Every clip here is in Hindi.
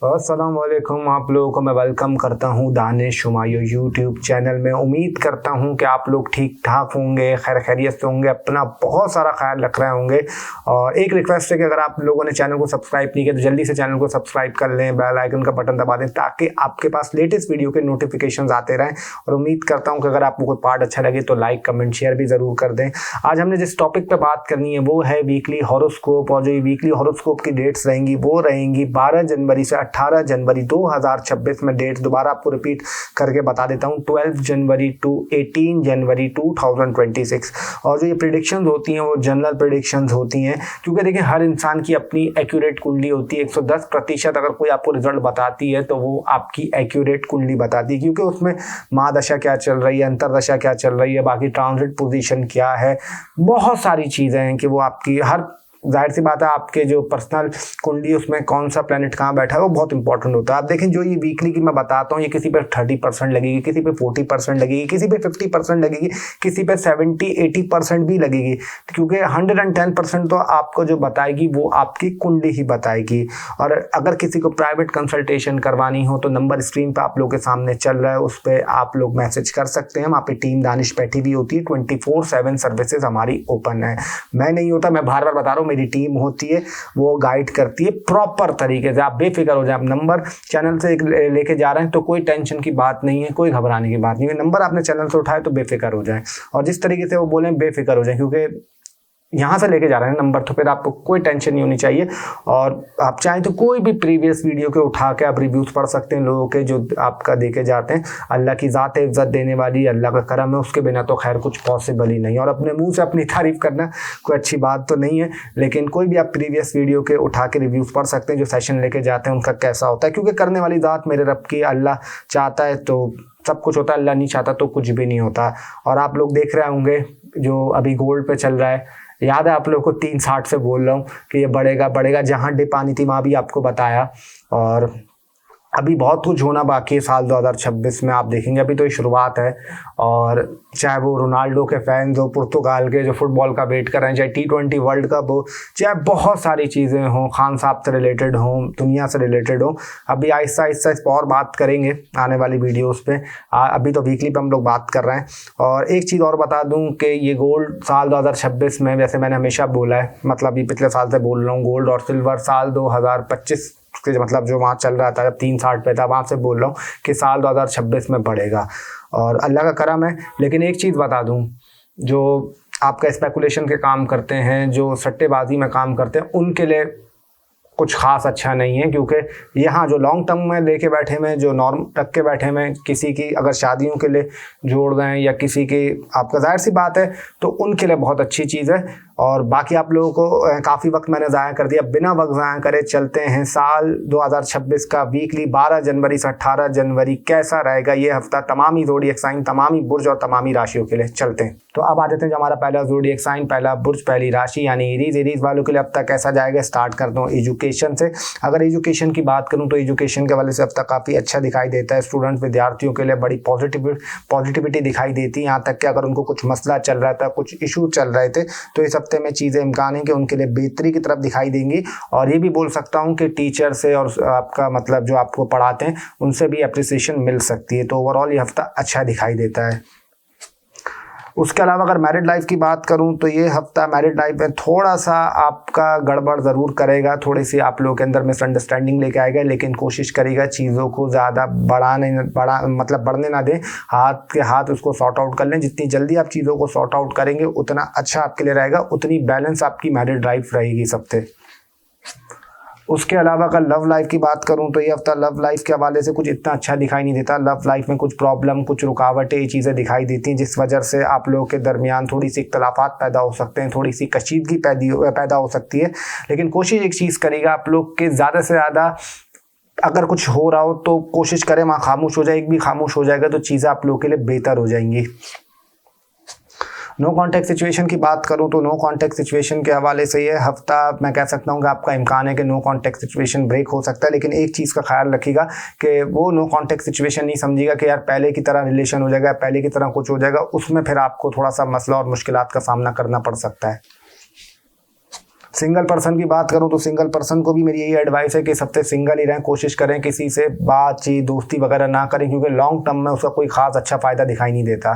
अस्सलामुअलैकुम, आप लोगों को मैं वेलकम करता हूं दानिश हुमायूं यूट्यूब चैनल में। उम्मीद करता हूं कि आप लोग ठीक ठाक होंगे, खैर खैरियत से होंगे, अपना बहुत सारा ख्याल रख रहे होंगे। और एक रिक्वेस्ट है कि अगर आप लोगों ने चैनल को सब्सक्राइब नहीं किया तो जल्दी से चैनल को सब्सक्राइब कर लें, बेल आइकन का बटन दबा दें ताकि आपके पास लेटेस्ट वीडियो के नोटिफिकेशन आते रहें। और उम्मीद करता हूँ कि अगर आपको कोई पार्ट अच्छा लगे तो लाइक कमेंट शेयर भी ज़रूर कर दें। आज हमने जिस टॉपिक पर बात करनी है वो है वीकली हॉरोस्कोप। और जो ये वीकली हॉरोस्कोप की डेट्स रहेंगी वो रहेंगी 12 जनवरी से 18 जनवरी 2026 में। डेट दोबारा आपको रिपीट करके बता देता हूँ, 12 जनवरी टू 18 जनवरी 2026। और जो ये प्रिडिक्शंस होती हैं वो जनरल प्रिडिक्शंस होती हैं, क्योंकि देखिए हर इंसान की अपनी एक्यूरेट कुंडली होती है। 110% अगर कोई आपको रिजल्ट बताती है तो वो आपकी एक्यूरेट कुंडली बताती है, क्योंकि उसमें महादशा क्या चल रही है, अंतरदशा क्या चल रही है, बाकी ट्रांजिट पोजीशन क्या है, बहुत सारी चीज़ें हैं कि वो आपकी हर जाहिर सी बात है आपके जो पर्सनल कुंडली उसमें कौन सा प्लैनेट कहाँ बैठा है वो बहुत इंपॉर्टेंट होता है। आप देखें जो ये वीकली की मैं बताता हूँ ये किसी पे 30% लगेगी, किसी पे 40% लगेगी, किसी पे 50% लगेगी, किसी पे 70-80% भी लगेगी, क्योंकि 110% तो आपको जो बताएगी वो आपकी कुंडली ही बताएगी। और अगर किसी को प्राइवेट कंसल्टेशन करवानी हो तो नंबर स्क्रीन पर आप लोग के सामने चल रहा है, उस पर आप लोग मैसेज कर सकते हैं। वहाँ पे टीम दानिश बैठी हुई होती है, 24/7 सर्विसेज हमारी ओपन है। मैं नहीं होता, मैं बार बार बता रहा हूँ, मेरी टीम होती है, वो गाइड करती है प्रॉपर तरीके से। आप बेफिक्र हो जाए, आप नंबर चैनल से लेके जा रहे हैं तो कोई टेंशन की बात नहीं है, कोई घबराने की बात नहीं है। नंबर आपने चैनल से उठाए तो बेफिक्र हो जाए, और जिस तरीके से वो बोले बेफिक्र हो जाए, क्योंकि यहाँ से लेके जा रहे हैं नंबर, तो फिर आपको कोई टेंशन नहीं होनी चाहिए। और आप चाहें तो कोई भी प्रीवियस वीडियो के उठा के आप रिव्यूज पढ़ सकते हैं लोगों के जो आपका देखे जाते हैं। अल्लाह की ज़ात इज़्ज़त देने वाली अल्लाह का करम है, उसके बिना तो खैर कुछ पॉसिबल ही नहीं। और अपने मुंह से अपनी तारीफ करना कोई अच्छी बात तो नहीं है, लेकिन कोई भी आप प्रीवियस वीडियो के उठा के रिव्यूज़ पढ़ सकते हैं जो सेशन लेके जाते हैं उनका कैसा होता है, क्योंकि करने वाली ज़ात मेरे रब की, अल्लाह चाहता है तो सब कुछ होता है, अल्लाह नहीं चाहता तो कुछ भी नहीं होता। और आप लोग देख रहे होंगे जो अभी गोल्ड पे चल रहा है, याद है आप लोगों को 360 से बोल रहा हूँ कि ये बढ़ेगा बढ़ेगा, जहाँ डिप आनी थी वहाँ भी आपको बताया। और अभी बहुत कुछ होना बाकी है साल 2026 में, आप देखेंगे अभी तो ये शुरुआत है। और चाहे वो रोनाल्डो के फैंस हो, पुर्तगाल के जो फुटबॉल का वेट कर रहे हैं, चाहे T20 वर्ल्ड कप हो, चाहे बहुत सारी चीज़ें हों, खान साहब से रिलेटेड हों, दुनिया से रिलेटेड हो, अभी आहिस्ता आहिस्ता इस पर और बात करेंगे आने वाली वीडियोज़ पे। अभी तो वीकली पे हम लोग बात कर रहे हैं। और एक चीज़ और बता दूँ कि ये गोल्ड साल 2026 में, वैसे मैंने हमेशा बोला है, मतलब ये पिछले साल से बोल रहा हूँ, गोल्ड और सिल्वर साल 2025 के मतलब जो वहाँ चल रहा था जब 360 पे था, वहाँ से बोल रहा हूँ कि साल 2026 में बढ़ेगा और अल्लाह का करम है। लेकिन एक चीज़ बता दूँ, जो आपका स्पेकुलेशन के काम करते हैं, जो सट्टेबाजी में काम करते हैं, उनके लिए कुछ खास अच्छा नहीं है, क्योंकि यहाँ जो लॉन्ग टर्म में लेके बैठे हुए, जो नॉर्म रख के बैठे हुए, किसी की अगर शादियों के लिए जोड़ दें या किसी की, आपका जाहिर सी बात है तो उनके लिए बहुत अच्छी चीज़ है। और बाकी आप लोगों को काफ़ी वक्त मैंने ज़ाया कर दिया, बिना वक्त ज़ाया करे चलते हैं साल 2026 का वीकली 12 जनवरी से 18 जनवरी कैसा रहेगा ये हफ्ता, तमामी ज़ोडिएक साइन, तमामी बुर्ज और तमामी राशियों के लिए। चलते हैं तो अब आ जाते हैं जो हमारा पहला ज़ोडिएक साइन, पहला बुर्ज, पहली राशि यानी एरीज। एरीज वालों के लिए हफ्ता कैसा जाएगा, स्टार्ट करता हूँ एजुकेशन से। अगर एजुकेशन की बात करूँ तो एजुकेशन के वाले से हफ्ता काफ़ी अच्छा दिखाई देता है। स्टूडेंट्स, विद्यार्थियों के लिए बड़ी पॉजिटिविटी दिखाई देती है। यहाँ तक कि अगर उनको कुछ मसला चल रहा था, कुछ इशू चल रहे थे, तो इस हफ्ते में चीज़ें इम्कान है कि उनके लिए बेहतरी की तरफ दिखाई देंगी। और ये भी बोल सकता हूँ कि टीचर से और आपका मतलब जो आपको पढ़ाते हैं उनसे भी अप्रिसिएशन मिल सकती है। तो ओवरऑल ये हफ्ता अच्छा दिखाई देता है। उसके अलावा अगर मैरिड लाइफ की बात करूं तो ये हफ्ता मैरिड लाइफ में थोड़ा सा आपका गड़बड़ ज़रूर करेगा, थोड़ी सी आप लोगों के अंदर मिसअंडरस्टैंडिंग लेके आएगा, लेकिन कोशिश करेगा चीज़ों को ज़्यादा बढ़ने ना दें, हाथ के हाथ उसको सॉर्ट आउट कर लें। जितनी जल्दी आप चीज़ों को सॉर्ट आउट करेंगे उतना अच्छा आपके लिए रहेगा, उतनी बैलेंस आपकी मैरिड लाइफ रहेगी इस हफ्ते। उसके अलावा अगर लव लाइफ की बात करूं तो ये हफ्ता लव लाइफ के हवाले से कुछ इतना अच्छा दिखाई नहीं देता। लव लाइफ में कुछ प्रॉब्लम, कुछ रुकावटें, ये चीज़ें दिखाई देती हैं, जिस वजह से आप लोगों के दरमियान थोड़ी सी इख्तलाफात पैदा हो सकते हैं, थोड़ी सी कशीदगी पैदा हो सकती है। लेकिन कोशिश एक चीज़ करेगा आप लोग के ज़्यादा से ज़्यादा अगर कुछ हो रहा हो तो कोशिश करें वहाँ खामोश हो जाए। एक भी खामोश हो जाएगा तो चीज़ें आप लोगों के लिए बेहतर हो जाएंगी। नो कॉन्टैक्ट सिचुएशन की बात करूं तो नो कॉन्टैक्ट सिचुएशन के हवाले से ये हफ्ता मैं कह सकता हूं कि आपका इम्कान है कि नो कॉन्टैक्ट सिचुएशन ब्रेक हो सकता है। लेकिन एक चीज़ का ख्याल रखिएगा कि वो नो कॉन्टैक्ट सिचुएशन नहीं समझिएगा कि यार पहले की तरह रिलेशन हो जाएगा, पहले की तरह कुछ हो जाएगा, उसमें फिर आपको थोड़ा सा मसला और मुश्किलात का सामना करना पड़ सकता है। सिंगल पर्सन की बात करूं तो सिंगल पर्सन को भी मेरी यही एडवाइस है कि इस हफ्ते सिंगल ही रहें, कोशिश करें किसी से बातचीत दोस्ती वगैरह ना करें, क्योंकि लॉन्ग टर्म में उसका कोई खास अच्छा फायदा दिखाई नहीं देता।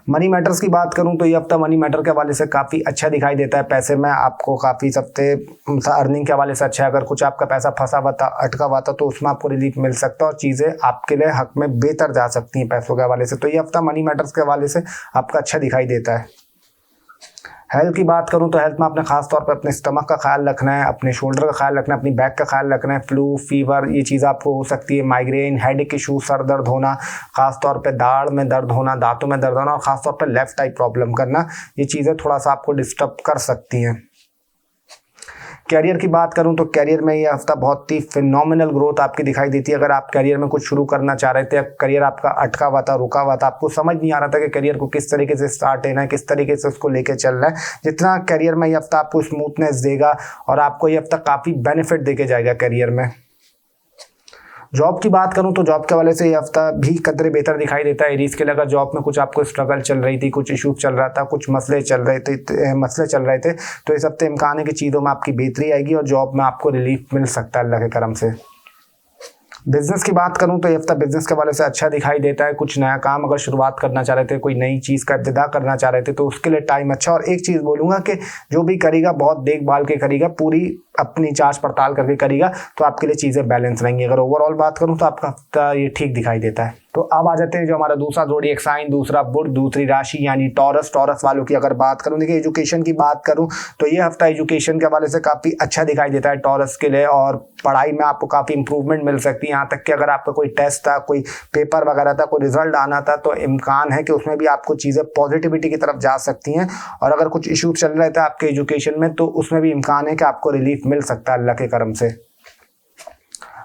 मनी मैटर्स की बात करूं तो ये हफ्ता मनी मैटर के हवाले से काफ़ी अच्छा दिखाई देता है। पैसे में आपको काफ़ी हफ्ते अर्निंग के हवाले से अच्छा है। अगर कुछ आपका पैसा फंसा हुआ था, अटका हुआ था, तो उसमें आपको रिलीफ मिल सकता है और चीज़ें आपके लिए हक में बेहतर जा सकती हैं पैसों के हवाले से। तो ये हफ्ता मनी मैटर्स के हवाले से आपका अच्छा दिखाई देता है। हेल्थ की बात करूं तो हेल्थ में आपने खास तौर पर अपने स्टमक का ख्याल रखना है, अपने शोल्डर का ख्याल रखना है, अपनी बैक का ख्याल रखना है। फ्लू, फीवर, ये चीज़ आपको हो सकती है। माइग्रेन, हेडेक इशू, सर दर्द होना, खास तौर पे दाढ़ में दर्द होना, दांतों में दर्द होना और खास तौर पे लेफ्ट आई प्रॉब्लम करना, ये चीज़ें थोड़ा सा आपको डिस्टर्ब कर सकती हैं। कैरियर की बात करूं तो कैरियर में ये हफ्ता बहुत ही फिनोमिनल ग्रोथ आपकी दिखाई देती है। अगर आप कैरियर में कुछ शुरू करना चाह रहे थे, करियर आपका अटका हुआ था, रुका हुआ था, आपको समझ नहीं आ रहा था कि करियर को किस तरीके से स्टार्ट लेना है, किस तरीके से उसको लेके चलना है, जितना करियर में ये हफ्ता आपको स्मूथनेस देगा और आपको ये हफ्ता काफ़ी बेनिफिट देके जाएगा करियर में। जॉब की बात करूं तो जॉब के वाले से ये हफ्ता भी कदरे बेहतर दिखाई देता है। एरीज के लिए अगर जॉब में कुछ आपको स्ट्रगल चल रही थी, कुछ इशू चल रहा था, कुछ मसले चल रहे थे, तो इस हफ्ते इम्कान है कि चीज़ों में आपकी बेहतरी आएगी और जॉब में आपको रिलीफ मिल सकता है अल्लाह के करम से। बिजनेस की बात करूं तो ये हफ्ता बिजनेस के वाले से अच्छा दिखाई देता है। कुछ नया काम अगर शुरुआत करना चाह रहे थे, कोई नई चीज़ का इब्तिदा करना चाह रहे थे, तो उसके लिए टाइम अच्छा। और एक चीज़ बोलूँगा कि जो भी करेगा बहुत देखभाल के करेगा, पूरी अपनी जांच पड़ताल करके करेगा, तो आपके लिए चीज़ें बैलेंस रहेंगी। अगर ओवरऑल बात करूं तो आपका हफ्ता ये ठीक दिखाई देता है। तो अब आ जाते हैं जो हमारा दूसरा ज़ोडिएक साइन, दूसरा बुध, दूसरी राशि यानी टॉरस। टॉरस वालों की अगर बात करूं, देखिए एजुकेशन की बात करूं तो ये हफ्ता एजुकेशन के हवाले से काफ़ी अच्छा दिखाई देता है टॉरस के लिए, और पढ़ाई में आपको काफ़ी इंप्रूवमेंट मिल सकती है। यहाँ तक कि अगर आपका कोई टेस्ट था, कोई पेपर वगैरह था, कोई रिजल्ट आना था, तो इम्कान है कि उसमें भी आपको चीज़ें पॉजिटिविटी की तरफ जा सकती हैं। और अगर कुछ इशू चल रहे थे आपके एजुकेशन में, तो उसमें भी इम्कान है कि आपको रिलीफ मिल सकता है अल्लाह के करम से।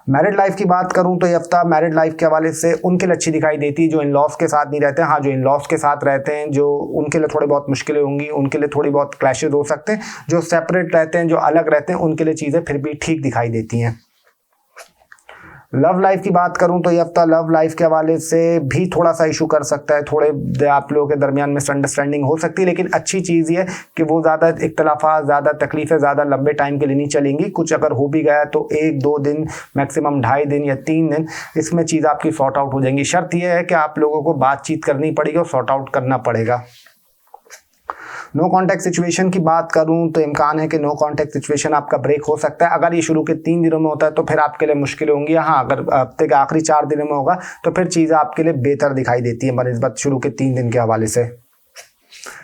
मैरिड लाइफ की बात करूं तो ये हफ्ता मैरिड लाइफ के हवाले से उनके लिए अच्छी दिखाई देती है जो इन लॉस के साथ नहीं रहते हैं। हाँ, जो इन लॉस के साथ रहते हैं, जो उनके लिए थोड़ी बहुत मुश्किलें होंगी, उनके लिए थोड़ी बहुत क्लैशेज हो सकते हैं। जो सेपरेट रहते हैं, जो अलग रहते हैं, उनके लिए चीज़ें फिर भी ठीक दिखाई देती हैं। लव लाइफ की बात करूं तो ये हफ्ता लव लाइफ के हवाले से भी थोड़ा सा इशू कर सकता है। थोड़े आप लोगों के दरमियान मिसअंडरस्टैंडिंग हो सकती है, लेकिन अच्छी चीज़ ये कि वो ज़्यादा इख्तलाफात, ज़्यादा तकलीफें ज़्यादा लंबे टाइम के लिए नहीं चलेंगी। कुछ अगर हो भी गया तो 1-2 दिन, मैक्सिमम 2.5 दिन या 3 दिन, इसमें चीज़ आपकी सॉर्ट आउट हो जाएंगी। शर्त यह है कि आप लोगों को बातचीत करनी पड़ेगी और सॉर्ट आउट करना पड़ेगा। नो कॉन्टैक्ट सिचुएशन की बात करूं तो इम्कान है कि नो कॉन्टैक्ट सिचुएशन आपका ब्रेक हो सकता है। अगर ये शुरू के 3 दिनों में होता है तो फिर आपके लिए मुश्किल होंगी। हाँ, अगर हफ्ते के आखिरी 4 दिनों में होगा तो फिर चीज़ें आपके लिए बेहतर दिखाई देती है बनिस्बत शुरू के 3 दिन के हवाले से।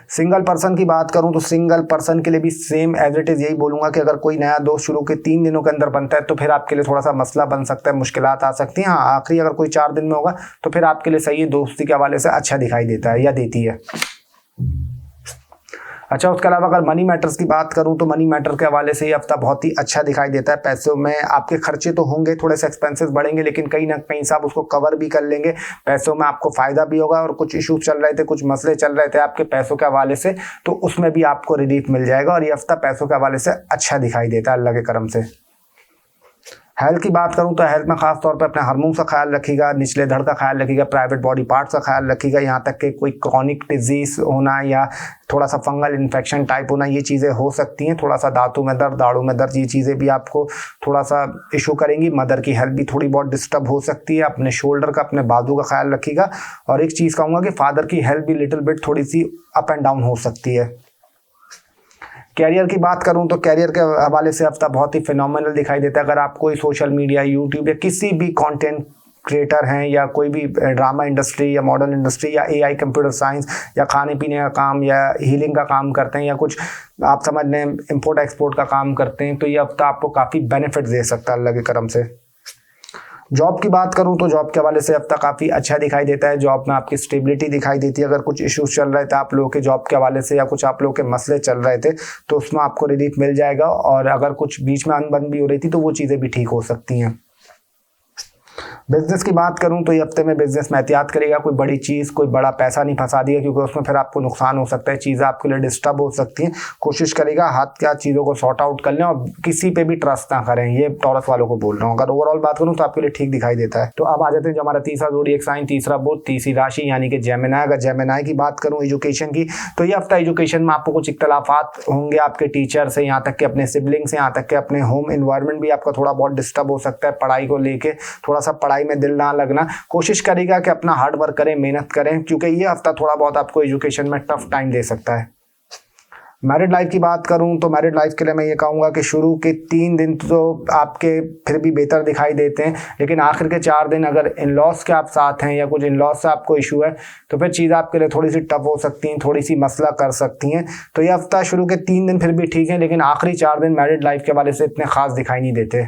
सिंगल पर्सन की बात करूं तो सिंगल पर्सन के लिए भी सेम एज इट इज़ यही बोलूंगा कि अगर कोई नया दोस्त शुरू के 3 दिनों के अंदर बनता है तो फिर आपके लिए थोड़ा सा मसला बन सकता है, मुश्किलात आ सकती हैं। हाँ, आखिरी अगर कोई 4 दिन में होगा तो फिर आपके लिए सही दोस्ती के हवाले से अच्छा दिखाई देता है या देती है। अच्छा, उसके अलावा अगर मनी मैटर्स की बात करूं तो मनी मैटर के हवाले से ये हफ्ता बहुत ही अच्छा दिखाई देता है। पैसों में आपके खर्चे तो होंगे, थोड़े से एक्सपेंसेस बढ़ेंगे, लेकिन कहीं ना कहीं से आप उसको कवर भी कर लेंगे। पैसों में आपको फ़ायदा भी होगा और कुछ इशूज़ चल रहे थे, कुछ मसले चल रहे थे आपके पैसों के हवाले से, तो उसमें भी आपको रिलीफ मिल जाएगा और ये हफ्ता पैसों के हवाले से अच्छा दिखाई देता है अल्लाह के करम से। हेल्थ की बात करूं तो हेल्थ में खास तौर पे अपने हार्मोन्स का ख्याल रखिएगा, निचले धड़ का ख्याल रखिएगा, प्राइवेट बॉडी पार्ट्स का ख्याल रखिएगा। यहाँ तक कि कोई क्रॉनिक डिजीज होना या थोड़ा सा फंगल इन्फेक्शन टाइप होना, ये चीज़ें हो सकती हैं। थोड़ा सा दांतों में दर्द, दाढ़ों में दर्द, ये चीज़ें भी आपको थोड़ा सा इशू करेंगी। मदर की हेल्थ भी थोड़ी बहुत डिस्टर्ब हो सकती है। अपने शोल्डर का, अपने बाजू का ख्याल रखिएगा। और एक चीज़ कहूँगा कि फादर की हेल्थ भी लिटिल बिट थोड़ी सी अप एंड डाउन हो सकती है। कैरियर की बात करूं तो कैरियर के हवाले से हफ्ता बहुत ही फिनोमिनल दिखाई देता है। अगर आप कोई सोशल मीडिया, यूट्यूब या किसी भी कंटेंट क्रिएटर हैं या कोई भी ड्रामा इंडस्ट्री या मॉडर्न इंडस्ट्री या एआई, कंप्यूटर साइंस या खाने पीने का काम या हीलिंग का काम करते हैं या कुछ आप समझ लें इम्पोर्ट एक्सपोर्ट का काम करते हैं, तो ये हफ्ता आपको काफ़ी बेनिफिट दे सकता है अल्लाह के करम से। जॉब की बात करूं तो जॉब के हवाले से हफ्ता काफ़ी अच्छा दिखाई देता है। जॉब में आपकी स्टेबिलिटी दिखाई देती है। अगर कुछ इश्यूज चल रहे थे आप लोगों के जॉब के हवाले से या कुछ आप लोगों के मसले चल रहे थे तो उसमें आपको रिलीफ मिल जाएगा। और अगर कुछ बीच में अनबन भी हो रही थी तो वो चीज़ें भी ठीक हो सकती हैं। बिजनेस की बात करूं तो ये हफ्ते में बिजनेस में एहतियात करेगा, कोई बड़ी चीज़ कोई बड़ा पैसा नहीं फंसा दिया, क्योंकि उसमें फिर आपको नुकसान हो सकता है, चीज़ें आपके लिए डिस्टर्ब हो सकती हैं। कोशिश करेगा हाथ क्या चीज़ों को सॉर्ट आउट कर लें और किसी पे भी ट्रस्ट ना करें, ये टॉरस वालों को बोल रहा हूँ। अगर ओवरऑल बात करूँ तो आपके लिए ठीक दिखाई देता है। तो अब आ जाते हैं जो हमारा तीसरा ज़ोडिएक साइन, तीसरा बुध, तीसरी राशि यानी कि जेमिनी। अगर जेमिनी की बात करूँ एजुकेशन की, तो ये हफ्ता एजुकेशन में आपको कुछ इख्तलाफात होंगे आपके टीचर से, यहाँ तक कि अपने सिबलिंग से, यहाँ तक कि अपने होम एनवायरनमेंट भी आपका थोड़ा बहुत डिस्टर्ब हो सकता है। पढ़ाई को लेके थोड़ा सा पढ़ाई में दिल ना लगना, कोशिश करेगा कि अपना हार्ड वर्क करें, मेहनत करें, क्योंकि ये हफ्ता थोड़ा बहुत आपको एजुकेशन में टफ टाइम दे सकता है। मैरिड लाइफ की बात करूं तो मैरिड लाइफ के लिए मैं ये कहूँगा कि शुरू के 3 दिन तो आपके फिर भी बेहतर दिखाई देते हैं, लेकिन आखिर के 4 दिन अगर इन लॉस के आप साथ हैं या कुछ इन लॉस से आपको इशू है तो फिर चीज़ आपके लिए थोड़ी सी टफ हो सकती हैं, थोड़ी सी मसला कर सकती हैं। तो ये हफ्ता शुरू के 3 दिन फिर भी ठीक है, लेकिन आखिरी 4 दिन मैरिड लाइफ के हवाले से इतने खास दिखाई नहीं देते।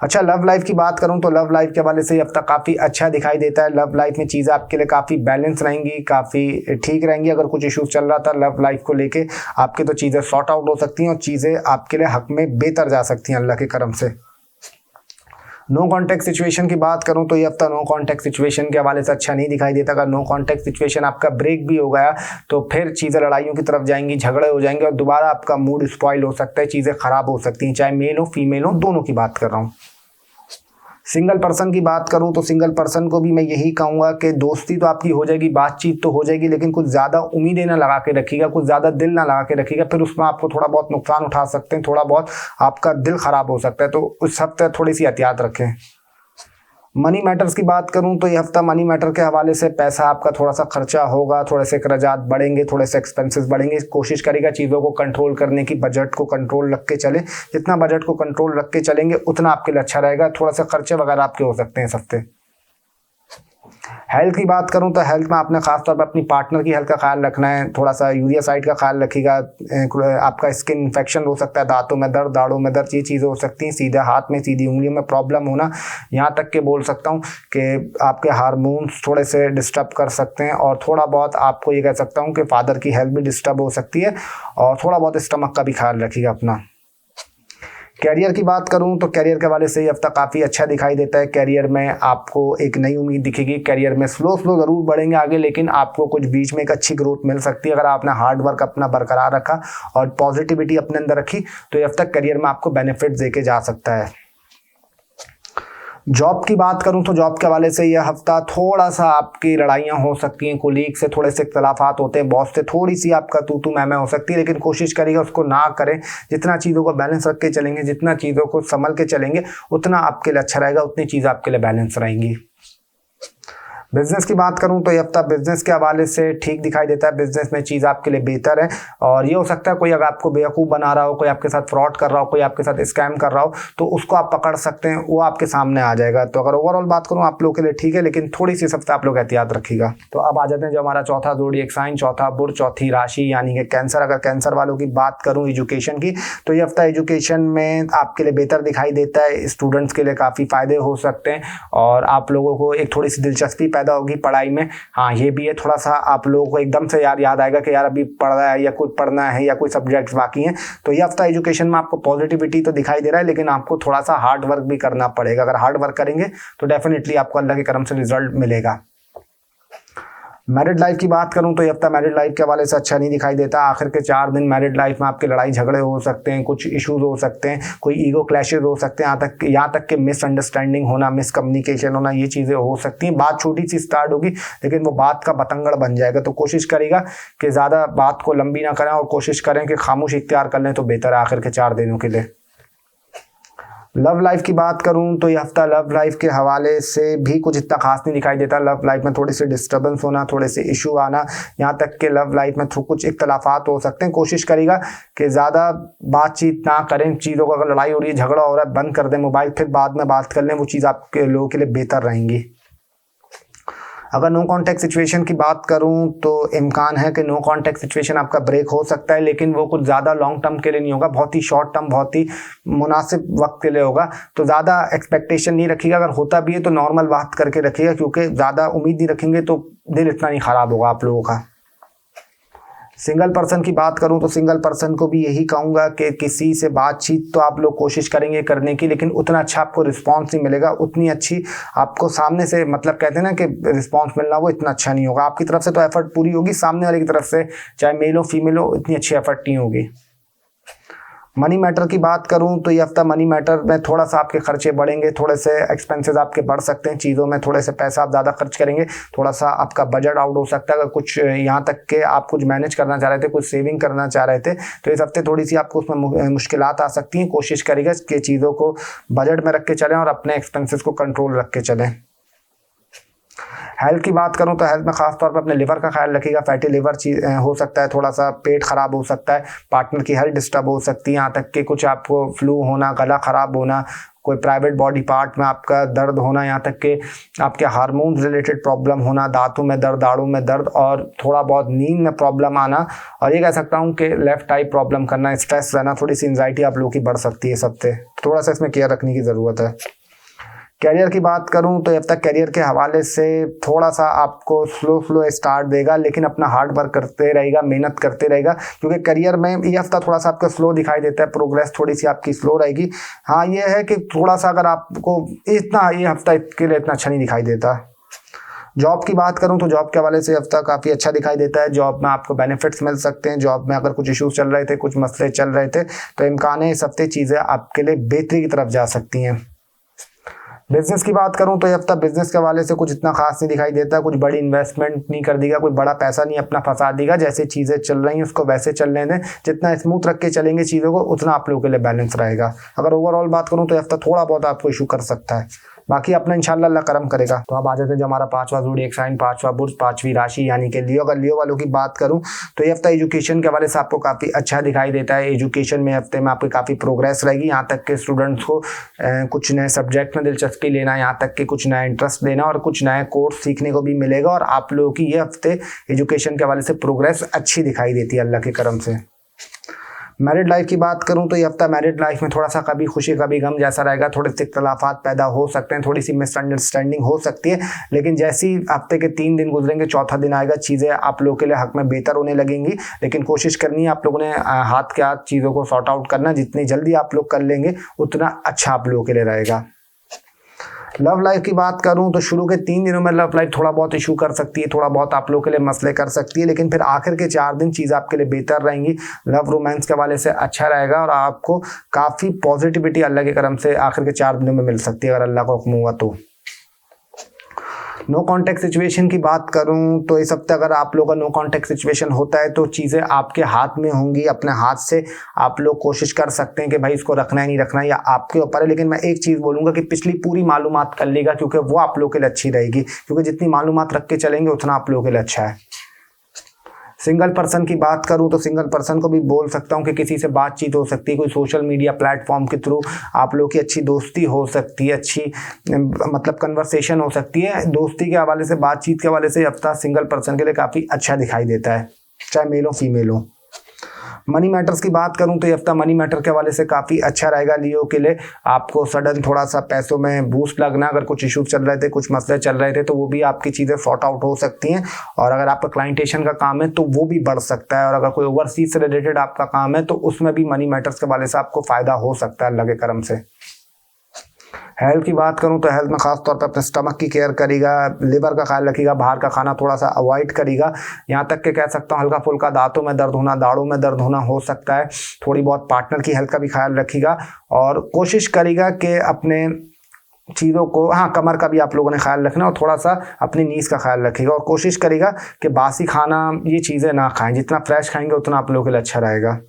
अच्छा, लव लाइफ की बात करूं तो लव लाइफ के हवाले से ये हफ्ता काफ़ी अच्छा दिखाई देता है। लव लाइफ में चीज़ें आपके लिए काफ़ी बैलेंस रहेंगी, काफ़ी ठीक रहेंगी। अगर कुछ इश्यूज चल रहा था लव लाइफ को लेके आपके, तो चीज़ें सॉर्ट आउट हो सकती हैं और चीज़ें आपके लिए हक में बेहतर जा सकती हैं अल्लाह के करम से। नो कॉन्टैक्ट सिचुएशन की बात करूं तो ये हफ्ता नो कॉन्टैक्ट सिचुएशन के हवाले से अच्छा नहीं दिखाई देता। अगर नो कॉन्टैक्ट सिचुएशन आपका ब्रेक भी हो गया तो फिर चीज़ें लड़ाइयों की तरफ जाएंगी, झगड़े हो जाएंगे और दोबारा आपका मूड स्पॉइल हो सकता है, चीज़ें ख़राब हो सकती हैं, चाहे मेल हो फीमेल हो, दोनों की बात कर रहा हूँ। सिंगल पर्सन की बात करूं तो सिंगल पर्सन को भी मैं यही कहूँगा कि दोस्ती तो आपकी हो जाएगी, बातचीत तो हो जाएगी, लेकिन कुछ ज़्यादा उम्मीदें ना लगा के रखिएगा, कुछ ज़्यादा दिल ना लगा के रखिएगा, फिर उसमें आपको थोड़ा बहुत नुकसान उठा सकते हैं, थोड़ा बहुत आपका दिल ख़राब हो सकता है। तो उस हफ्ते थोड़ी सी एहतियात रखें। मनी मैटर्स की बात करूं तो ये हफ्ता मनी मैटर के हवाले से पैसा आपका थोड़ा सा खर्चा होगा, थोड़े से अखराजात बढ़ेंगे, थोड़े से एक्सपेंसेस बढ़ेंगे। कोशिश करेगा चीज़ों को कंट्रोल करने की, बजट को कंट्रोल रख के चले। जितना बजट को कंट्रोल रख के चलेंगे उतना आपके लिए अच्छा रहेगा। थोड़ा सा खर्चे वगैरह आपके हो सकते हैं इस हफ्ते। हेल्थ की बात करूं तो हेल्थ में आपने खासतौर पर अपनी पार्टनर की हेल्थ का ख्याल रखना है, थोड़ा सा यूरिया साइड का ख्याल रखिएगा। आपका स्किन इन्फेक्शन हो सकता है, दांतों में दर्द, दाढ़ों में दर्द, ये चीज़ें हो सकती हैं। सीधे हाथ में, सीधी उंगलियों में प्रॉब्लम होना, यहाँ तक के बोल सकता हूँ कि आपके हार्मोन्स थोड़े से डिस्टर्ब कर सकते हैं। और थोड़ा बहुत आपको ये कह सकता हूँ कि फादर की हेल्थ भी डिस्टर्ब हो सकती है। और थोड़ा बहुत स्टमक का भी ख्याल रखिएगा अपना। कैरियर की बात करूं तो कैरियर के हवाले से ये हफ्ता काफ़ी अच्छा दिखाई देता है। कैरियर में आपको एक नई उम्मीद दिखेगी। कैरियर में स्लो ज़रूर बढ़ेंगे आगे, लेकिन आपको कुछ बीच में एक अच्छी ग्रोथ मिल सकती है अगर आपने हार्ड वर्क अपना बरकरार रखा और पॉजिटिविटी अपने अंदर रखी, तो ये हफ्ता कैरियर में आपको बेनिफिट देके जा सकता है। जॉब की बात करूं तो जॉब के हवाले से यह हफ्ता थोड़ा सा आपकी लड़ाइयां हो सकती हैं, कोलीग से थोड़े से इख्तलाफात होते हैं, बॉस से थोड़ी सी आपका तू मैं हो सकती है, लेकिन कोशिश करिएगा उसको ना करें। जितना चीज़ों को बैलेंस रख के चलेंगे, जितना चीज़ों को संभल के चलेंगे, उतना आपके लिए अच्छा रहेगा, उतनी चीज़ आपके लिए बैलेंस रहेंगी। बिजनेस की बात करूं तो ये हफ्ता बिजनेस के हवाले से ठीक दिखाई देता है। बिजनेस में चीज़ आपके लिए बेहतर है और ये हो सकता है कोई अगर आपको बेवकूफ़ बना रहा हो, कोई आपके साथ फ्रॉड कर रहा हो, कोई आपके साथ स्कैम कर रहा हो, तो उसको आप पकड़ सकते हैं, वो आपके सामने आ जाएगा। तो अगर ओवरऑल बात करूं आप लोग के लिए ठीक है, लेकिन थोड़ी सी इस हफ्ते आप लोग एहतियात रखिएगा। तो अब आ जाते हैं जो हमारा चौथा ज़ोडिएक साइन, चौथा बुध, चौथी राशि यानी कि कैंसर। अगर कैंसर वालों की बात करूँ एजुकेशन की, तो ये हफ्ता एजुकेशन में आपके लिए बेहतर दिखाई देता है। स्टूडेंट्स के लिए काफ़ी फ़ायदे हो सकते हैं और आप लोगों को एक थोड़ी सी दिलचस्पी पैदा होगी पढ़ाई में। हाँ, ये भी है, थोड़ा सा आप लोगों को एकदम से याद आएगा कि यार अभी पढ़ रहा है या कुछ पढ़ना है या कोई सब्जेक्ट्स बाकी हैं। तो ये हफ्ता एजुकेशन में आपको पॉजिटिविटी तो दिखाई दे रहा है, लेकिन आपको थोड़ा सा हार्ड वर्क भी करना पड़ेगा। अगर हार्ड वर्क करेंगे तो डेफिनेटली आपको अल्लाह के करम से रिजल्ट मिलेगा। मैरिड लाइफ की बात करूं तो ये हफ्ता मैरिड लाइफ के हवाले से अच्छा नहीं दिखाई देता। आखिर के 4 दिन मैरिड लाइफ में आपके लड़ाई झगड़े हो सकते हैं, कुछ इश्यूज हो सकते हैं, कोई ईगो क्लैशेज हो सकते हैं, यहाँ तक कि मिसअंडरस्टैंडिंग होना, मिसकम्युनिकेशन होना, ये चीज़ें हो सकती हैं। बात छोटी सी स्टार्ट होगी लेकिन वो बात का बतंगड़ बन जाएगा। तो कोशिश करेगा कि ज़्यादा बात को लंबी ना करें और कोशिश करें कि खामोश इख्तियार कर लें तो बेहतर है आखिर के 4 दिनों के लिए। लव लाइफ की बात करूं तो ये हफ्ता लव लाइफ के हवाले से भी कुछ इतना खास नहीं दिखाई देता। लव लाइफ में थोड़ी सी डिस्टर्बेंस होना, थोड़े से इशू आना, यहाँ तक कि लव लाइफ में कुछ इख्तलाफात हो सकते हैं। कोशिश करेगा कि ज़्यादा बातचीत ना करें। चीज़ों को अगर लड़ाई हो रही है, झगड़ा हो रहा है, बंद कर दें मोबाइल, फिर बाद में बात कर लें, वो चीज़ आपके लोगों के लिए बेहतर रहेंगी। अगर नो कॉन्टैक्ट सिचुएशन की बात करूं तो इम्कान है कि नो कॉन्टैक्ट सिचुएशन आपका ब्रेक हो सकता है, लेकिन वो कुछ ज़्यादा लॉन्ग टर्म के लिए नहीं होगा, बहुत ही शॉर्ट टर्म, बहुत ही मुनासिब वक्त के लिए होगा। तो ज़्यादा एक्सपेक्टेशन नहीं रखिएगा। अगर होता भी है तो नॉर्मल बात करके रखिएगा, क्योंकि ज़्यादा उम्मीद नहीं रखेंगे तो दिल इतना नहीं ख़राब होगा आप लोगों का। सिंगल पर्सन की बात करूं तो सिंगल पर्सन को भी यही कहूंगा कि किसी से बातचीत तो आप लोग कोशिश करेंगे करने की, लेकिन उतना अच्छा आपको रिस्पांस नहीं मिलेगा, उतनी अच्छी आपको सामने से, मतलब कहते हैं ना कि रिस्पांस मिलना वो इतना अच्छा नहीं होगा। आपकी तरफ से तो एफर्ट पूरी होगी, सामने वाले की तरफ से चाहे मेल हो फीमेल हो इतनी अच्छी एफर्ट नहीं होगी। मनी मैटर की बात करूं तो ये हफ्ता मनी मैटर में थोड़ा सा आपके खर्चे बढ़ेंगे, थोड़े से एक्सपेंसेस आपके बढ़ सकते हैं, चीज़ों में थोड़े से पैसा आप ज़्यादा खर्च करेंगे, थोड़ा सा आपका बजट आउट हो सकता है। अगर कुछ यहाँ तक के आप कुछ मैनेज करना चाह रहे थे, कुछ सेविंग करना चाह रहे थे, तो इस हफ्ते थोड़ी सी आपको उसमें मुश्किलात आ सकती हैं। कोशिश करिएगा कि चीज़ों को बजट में रख के चलें और अपने एक्सपेंसेस को कंट्रोल रख के चलें। हेल्थ की बात करूं तो हेल्थ में खास तौर पर अपने लिवर का ख्याल रखिएगा। फैटी लिवर हो सकता है, थोड़ा सा पेट खराब हो सकता है, पार्टनर की हेल्थ डिस्टर्ब हो सकती है, यहाँ तक कि कुछ आपको फ्लू होना, गला खराब होना, कोई प्राइवेट बॉडी पार्ट में आपका दर्द होना, यहाँ तक कि आपके हार्मोन्स रिलेटेड प्रॉब्लम होना, दांतों में दर्द, दाढ़ों में दर्द और थोड़ा बहुत नींद में प्रॉब्लम आना, और ये कह सकता हूँ कि लेफ्ट आई प्रॉब्लम करना, स्ट्रेस रहना, थोड़ी सी एंजाइटी आप लोगों की बढ़ सकती है इस हफ्ते। थोड़ा सा इसमें केयर रखने की ज़रूरत है। कैरियर की बात करूं तो अब तक कैरियर के हवाले से थोड़ा सा आपको स्लो स्टार्ट देगा, लेकिन अपना हार्ड वर्क करते रहेगा, मेहनत करते रहेगा, क्योंकि करियर में ये हफ्ता थोड़ा सा आपका स्लो दिखाई देता है, प्रोग्रेस थोड़ी सी आपकी स्लो रहेगी। हाँ ये है कि थोड़ा सा अगर आपको इतना ये हफ्ता के लिए इतना अच्छा नहीं दिखाई देता। जॉब की बात करूं तो जॉब के हवाले से हफ्ता काफ़ी अच्छा दिखाई देता है। जॉब में आपको बेनिफिट्स मिल सकते हैं। जॉब में अगर कुछ इश्यूज चल रहे थे, कुछ मसले चल रहे थे, तो इम्कान है इस हफ्ते चीज़ें आपके लिए बेहतरी की तरफ जा सकती हैं। बिजनेस की बात करूं तो ये हफ्ता बिजनेस के हवाले से कुछ इतना खास नहीं दिखाई देता, कुछ बड़ी इन्वेस्टमेंट नहीं कर देगा, कोई बड़ा पैसा नहीं अपना फंसा देगा। जैसे चीज़ें चल रही हैं उसको वैसे चलने दें, जितना स्मूथ रख के चलेंगे चीज़ों को उतना आप लोगों के लिए बैलेंस रहेगा। अगर ओवरऑल बात करूं तो ये हफ्ता थोड़ा बहुत आपको इशू कर सकता है, बाकी अपना इंशाल्लाह अल्लाह करम करेगा। तो अब आ जाते हैं जो हमारा पांचवा ज़ोडिएक साइन, पांचवा बुर्ज, पांचवी राशि यानी कि लियो। अगर लियो वालों की बात करूं तो ये हफ्ता एजुकेशन के हवाले से आपको काफ़ी अच्छा दिखाई देता है। एजुकेशन में हफ्ते में आपकी काफ़ी प्रोग्रेस रहेगी। यहाँ तक के स्टूडेंट्स को कुछ नए सब्जेक्ट में दिलचस्पी लेना, यहाँ तक कि कुछ नया इंटरेस्ट लेना और कुछ नए कोर्स सीखने को भी मिलेगा। और आप लोगों की ये हफ्ते एजुकेशन के हवाले से प्रोग्रेस अच्छी दिखाई देती है अल्लाह के करम से। मैरिड लाइफ की बात करूं तो ये हफ्ता मैरिड लाइफ में थोड़ा सा कभी खुशी कभी गम जैसा रहेगा। थोड़े से इख्तलाफात पैदा हो सकते हैं, थोड़ी सी मिसअंडरस्टैंडिंग हो सकती है, लेकिन जैसी हफ्ते के 3 दिन गुजरेंगे, चौथा दिन आएगा, चीज़ें आप लोगों के लिए हक में बेहतर होने लगेंगी। लेकिन कोशिश करनी है आप लोगों ने हाथ के हाथ चीज़ों को सॉर्ट आउट करना। जितनी जल्दी आप लोग कर लेंगे उतना अच्छा आप लोगों के लिए रहेगा। लव लाइफ की बात करूं तो शुरू के 3 दिनों में लव लाइफ थोड़ा बहुत इशू कर सकती है, थोड़ा बहुत आप लोगों के लिए मसले कर सकती है, लेकिन फिर आखिर के 4 दिन चीज़ आपके लिए बेहतर रहेंगी। लव रोमांस के हवाले से अच्छा रहेगा और आपको काफ़ी पॉजिटिविटी अल्लाह के करम से आखिर के 4 दिनों में मिल सकती है अगर अल्लाह का हुक्म हुआ तो। नो कॉन्टैक्ट सिचुएशन की बात करूं तो इस हफ्ते अगर आप लोगों का नो कॉन्टैक्ट सिचुएशन होता है तो चीज़ें आपके हाथ में होंगी। अपने हाथ से आप लोग कोशिश कर सकते हैं कि भाई इसको रखना है नहीं रखना है, या आपके ऊपर है। लेकिन मैं एक चीज़ बोलूँगा कि पिछली पूरी मालूमात कर लेगा, क्योंकि वो आप लोगों के लिए अच्छी रहेगी, क्योंकि जितनी मालूमात रख के चलेंगे उतना आप लोगों के लिए अच्छा है। सिंगल पर्सन की बात करूं तो सिंगल पर्सन को भी बोल सकता हूं कि किसी से बातचीत हो सकती है, कोई सोशल मीडिया प्लेटफॉर्म के थ्रू आप लोगों की अच्छी दोस्ती हो सकती है, अच्छी मतलब कन्वर्सेशन हो सकती है। दोस्ती के हवाले से, बातचीत के हवाले से हफ्ता सिंगल पर्सन के लिए काफ़ी अच्छा दिखाई देता है, चाहे मेल हो फीमेल हो। मनी मैटर्स की बात करूं तो ये हफ्ता मनी मैटर के हवाले से काफ़ी अच्छा रहेगा लियो के लिए। आपको सडन थोड़ा सा पैसों में बूस्ट लगना, अगर कुछ इशूज चल रहे थे, कुछ मसले चल रहे थे, तो वो भी आपकी चीज़ें सॉर्ट आउट हो सकती हैं। और अगर आपका क्लाइंटेशन का काम है तो वो भी बढ़ सकता है, और अगर कोई ओवरसीज से रिलेटेड आपका काम है तो उसमें भी मनी मैटर्स के हवाले से आपको फ़ायदा हो सकता है अल्लाह के करम से। हेल्थ की बात करूं तो हेल्थ में खास तौर पर अपने स्टमक की केयर करेगा, लिवर का ख्याल रखिएगा, बाहर का खाना थोड़ा सा अवॉइड करेगा। यहाँ तक कि कह सकता हूँ हल्का फुल्का दांतों में दर्द होना, दाढ़ों में दर्द होना हो सकता है। थोड़ी बहुत पार्टनर की हेल्थ का भी ख्याल रखिएगा और कोशिश करेगा कि अपने चीज़ों को, हाँ कमर का भी आप लोगों ने ख्याल रखना, और थोड़ा सा अपनी नीज का ख्याल रखिएगा। और कोशिश करेगा कि बासी खाना ये चीज़ें ना खाएं, जितना फ्रेश खाएंगे उतना आप लोगों के लिए अच्छा रहेगा।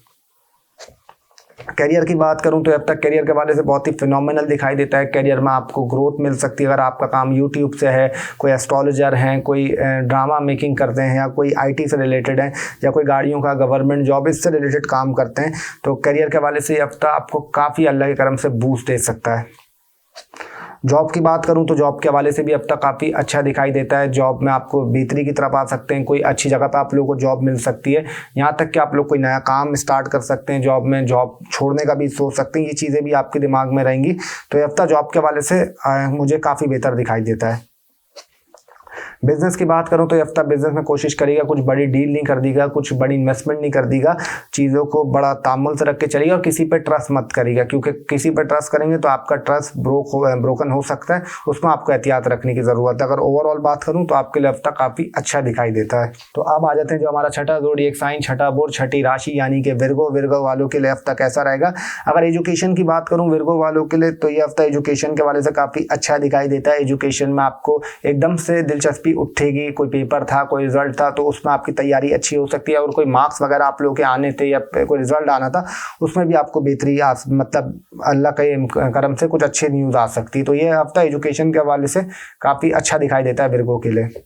करियर की बात करूं तो अब तक करियर के बारे से बहुत ही फिनोमिनल दिखाई देता है। करियर में आपको ग्रोथ मिल सकती है अगर आपका काम यूट्यूब से है, कोई एस्ट्रोलॉजर हैं, कोई ड्रामा मेकिंग करते हैं, या कोई आईटी से रिलेटेड है, या कोई गाड़ियों का गवर्नमेंट जॉब इससे रिलेटेड काम करते हैं, तो करियर के हवाले से ये हफ्ता आपको काफ़ी अल्लाह के करम से बूस्ट दे सकता है। जॉब की बात करूं तो जॉब के हवाले से भी अब तक काफ़ी अच्छा दिखाई देता है। जॉब में आपको बेहतरी की तरफ आ सकते हैं, कोई अच्छी जगह पर आप लोगों को जॉब मिल सकती है, यहाँ तक कि आप लोग कोई नया काम स्टार्ट कर सकते हैं जॉब में, जॉब छोड़ने का भी सोच सकते हैं। ये चीज़ें भी आपके दिमाग में रहेंगी। तो ये हफ्ता जॉब के हवाले से मुझे काफ़ी बेहतर दिखाई देता है। बिजनेस की बात करूं तो ये हफ्ता बिजनेस में कोशिश करेगा कुछ बड़ी डील नहीं कर देगा, कुछ बड़ी इन्वेस्टमेंट नहीं कर देगा, चीज़ों को बड़ा तामुल से रख के चलेगा और किसी पे ट्रस्ट मत करेगा, क्योंकि किसी पे ट्रस्ट करेंगे तो आपका ट्रस्ट ब्रोकन हो सकता है, उसमें आपको एहतियात रखने की ज़रूरत है। अगर ओवरऑल बात करूँ तो आपके लिए हफ्ता काफ़ी अच्छा दिखाई देता है। तो अब आ जाते हैं जो हमारा छठा ज़ोडिएक साइन, छठा बोर्ड, छठी राशि यानी कि विर्गो वालों के लिए हफ्ता कैसा रहेगा। अगर एजुकेशन की बात करूँ विर्गो वालों के लिए तो ये हफ्ता एजुकेशन के वाले से काफ़ी अच्छा दिखाई देता है। एजुकेशन में आपको एकदम से दिलचस्पी उठेगी, कोई पेपर था, कोई रिजल्ट था तो उसमें आपकी तैयारी अच्छी हो सकती है, और कोई मार्क्स वगैरह आप लोगों के आने थे या कोई रिजल्ट आना था उसमें भी आपको बेहतरी मतलब अल्लाह के करम से कुछ अच्छी न्यूज़ आ सकती है। तो ये हफ्ता एजुकेशन के हवाले से काफ़ी अच्छा दिखाई देता है विर्गो के लिए।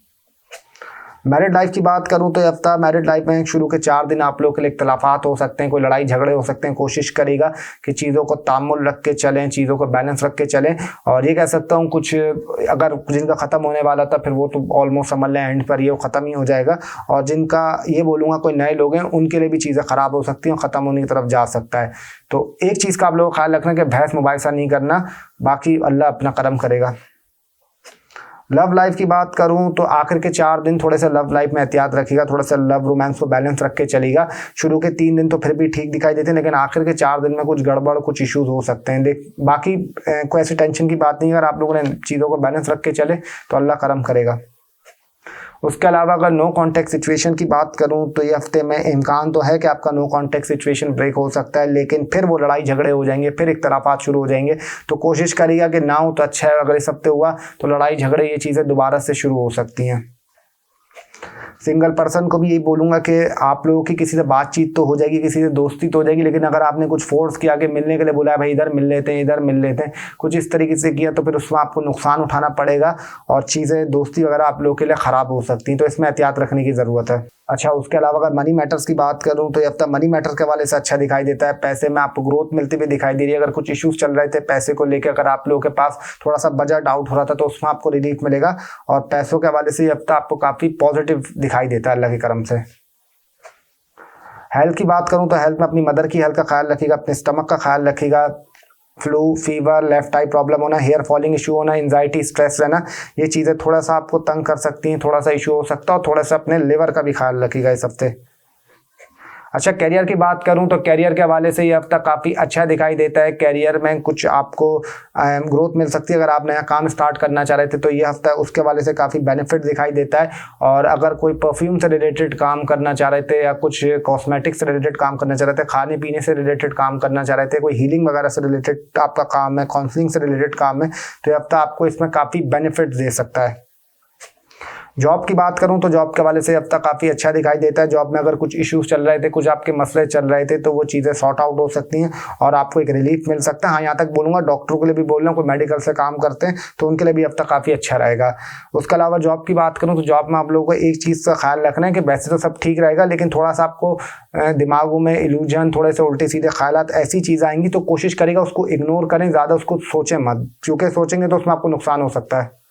मैरिड लाइफ की बात करूं तो ये हफ्ता मैरिड लाइफ में शुरू के 4 दिन आप लोगों के लिए इख्तलाफात हो सकते हैं, कोई लड़ाई झगड़े हो सकते हैं। कोशिश करेगा कि चीज़ों को तामुल रख के चलें, चीज़ों को बैलेंस रख के चलें। और ये कह सकता हूँ कुछ अगर जिनका ख़त्म होने वाला था फिर वो तो ऑलमोस्ट समझ लें एंड पर ये ख़त्म ही हो जाएगा, और जिनका ये बोलूँगा कोई नए लोग हैं उनके लिए भी चीज़ें ख़राब हो सकती हैं, ख़त्म होने की तरफ जा सकता है। तो एक चीज़ का आप लोगों को ख्याल रखना कि बहस मुबाहिसा नहीं करना, बाकी अल्लाह अपना करम करेगा। लव लाइफ की बात करूं तो आखिर के 4 दिन थोड़े से लव लाइफ में एहतियात रखिएगा, थोड़ा सा लव रोमांस को बैलेंस रख के चलेगा। शुरू के 3 दिन तो फिर भी ठीक दिखाई देते हैं, लेकिन आखिर के 4 दिन में कुछ गड़बड़, कुछ इश्यूज हो सकते हैं। बाकी कोई ऐसी टेंशन की बात नहीं है, अगर आप लोगों ने चीज़ों को बैलेंस रख के चले तो अल्लाह करम करेगा। उसके अलावा अगर नो कॉन्टैक्ट सिचुएशन की बात करूं तो ये हफ्ते में इम्कान तो है कि आपका नो कॉन्टैक्ट सिचुएशन ब्रेक हो सकता है, लेकिन फिर वो लड़ाई झगड़े हो जाएंगे, फिर इख्तलाफात शुरू हो जाएंगे। तो कोशिश करिएगा कि ना हो तो अच्छा है, अगर इस हफ्ते हुआ तो लड़ाई झगड़े ये चीज़ें दोबारा से शुरू हो सकती हैं। सिंगल पर्सन को भी यही बोलूँगा कि आप लोगों की किसी से बातचीत तो हो जाएगी, किसी से दोस्ती तो हो जाएगी, लेकिन अगर आपने कुछ फोर्स किया कि मिलने के लिए बोला भाई इधर मिल लेते हैं, इधर मिल लेते हैं, कुछ इस तरीके से किया तो फिर उसमें आपको नुकसान उठाना पड़ेगा और चीज़ें दोस्ती वगैरह आप लोगों के लिए ख़राब हो सकती हैं। तो इसमें एहतियात रखने की ज़रूरत है। अच्छा, उसके अलावा अगर मनी मैटर्स की बात करूं तो ये हफ्ता मनी मैटर्स के हवाले से अच्छा दिखाई देता है। पैसे में आपको ग्रोथ मिलती हुई दिखाई दे रही है। अगर कुछ इश्यूज चल रहे थे पैसे को लेकर, अगर आप लोगों के पास थोड़ा सा बजट आउट हो रहा था तो उसमें आपको रिलीफ मिलेगा, और पैसों के हवाले से ये हफ्ता आपको काफ़ी पॉजिटिव दिखाई देता है अल्लाह के करम से। हेल्थ की बात करूं तो हेल्थ में अपनी मदर की हेल्थ का ख्याल रखिएगा, अपने स्टमक का ख्याल रखिएगा। फ्लू, फीवर, लेफ्ट आई प्रॉब्लम होना, हेयर फॉलिंग इशू होना, एंजाइटी, स्ट्रेस रहना, ये चीज़ें थोड़ा सा आपको तंग कर सकती हैं, थोड़ा सा इशू हो सकता है। और थोड़ा सा अपने लिवर का भी ख्याल रखिएगा इस हफ्ते। अच्छा, कैरियर की बात करूं तो कैरियर के हवाले से ये हफ्ता काफ़ी अच्छा दिखाई देता है। कैरियर में कुछ आपको ग्रोथ मिल सकती है। अगर आप नया काम स्टार्ट करना चाह रहे थे तो ये हफ्ता उसके हवाले से काफ़ी बेनिफिट दिखाई देता है। और अगर कोई परफ्यूम से रिलेटेड काम करना चाह रहे थे या कुछ कॉस्मेटिक्स से रिलेटेड काम करना चाह रहे थे, खाने पीने से रिलेटेड काम करना चाह रहे थे, कोई हीलिंग वगैरह से रिलेटेड आपका काम है, काउंसलिंग से रिलेटेड काम है, तो ये हफ्ता आपको इसमें काफ़ी बेनिफिट दे सकता है। जॉब की बात करूं तो जॉब के हवाले से हफ्ता काफ़ी अच्छा दिखाई देता है। जॉब में अगर कुछ इश्यूज चल रहे थे, कुछ आपके मसले चल रहे थे, तो वो चीज़ें सॉर्ट आउट हो सकती हैं और आपको एक रिलीफ मिल सकता है। हाँ, यहाँ तक बोलूँगा डॉक्टरों के लिए भी बोल रहा हूँ, कोई मेडिकल से काम करते हैं तो उनके लिए भी हफ्ता काफ़ी अच्छा रहेगा। उसके अलावा जॉब की बात करूँ तो जॉब में आप लोगों को एक चीज़ का ख्याल रखना है कि वैसे तो सब ठीक रहेगा, लेकिन थोड़ा सा आपको दिमागों में इल्यूजन, थोड़े से उल्टे सीधे ख्यालात, ऐसी चीज़ आएंगी तो कोशिश करेगा उसको इग्नोर करें, ज़्यादा उसको सोचें मत, क्योंकि सोचेंगे तो उसमें आपको नुकसान हो सकता है।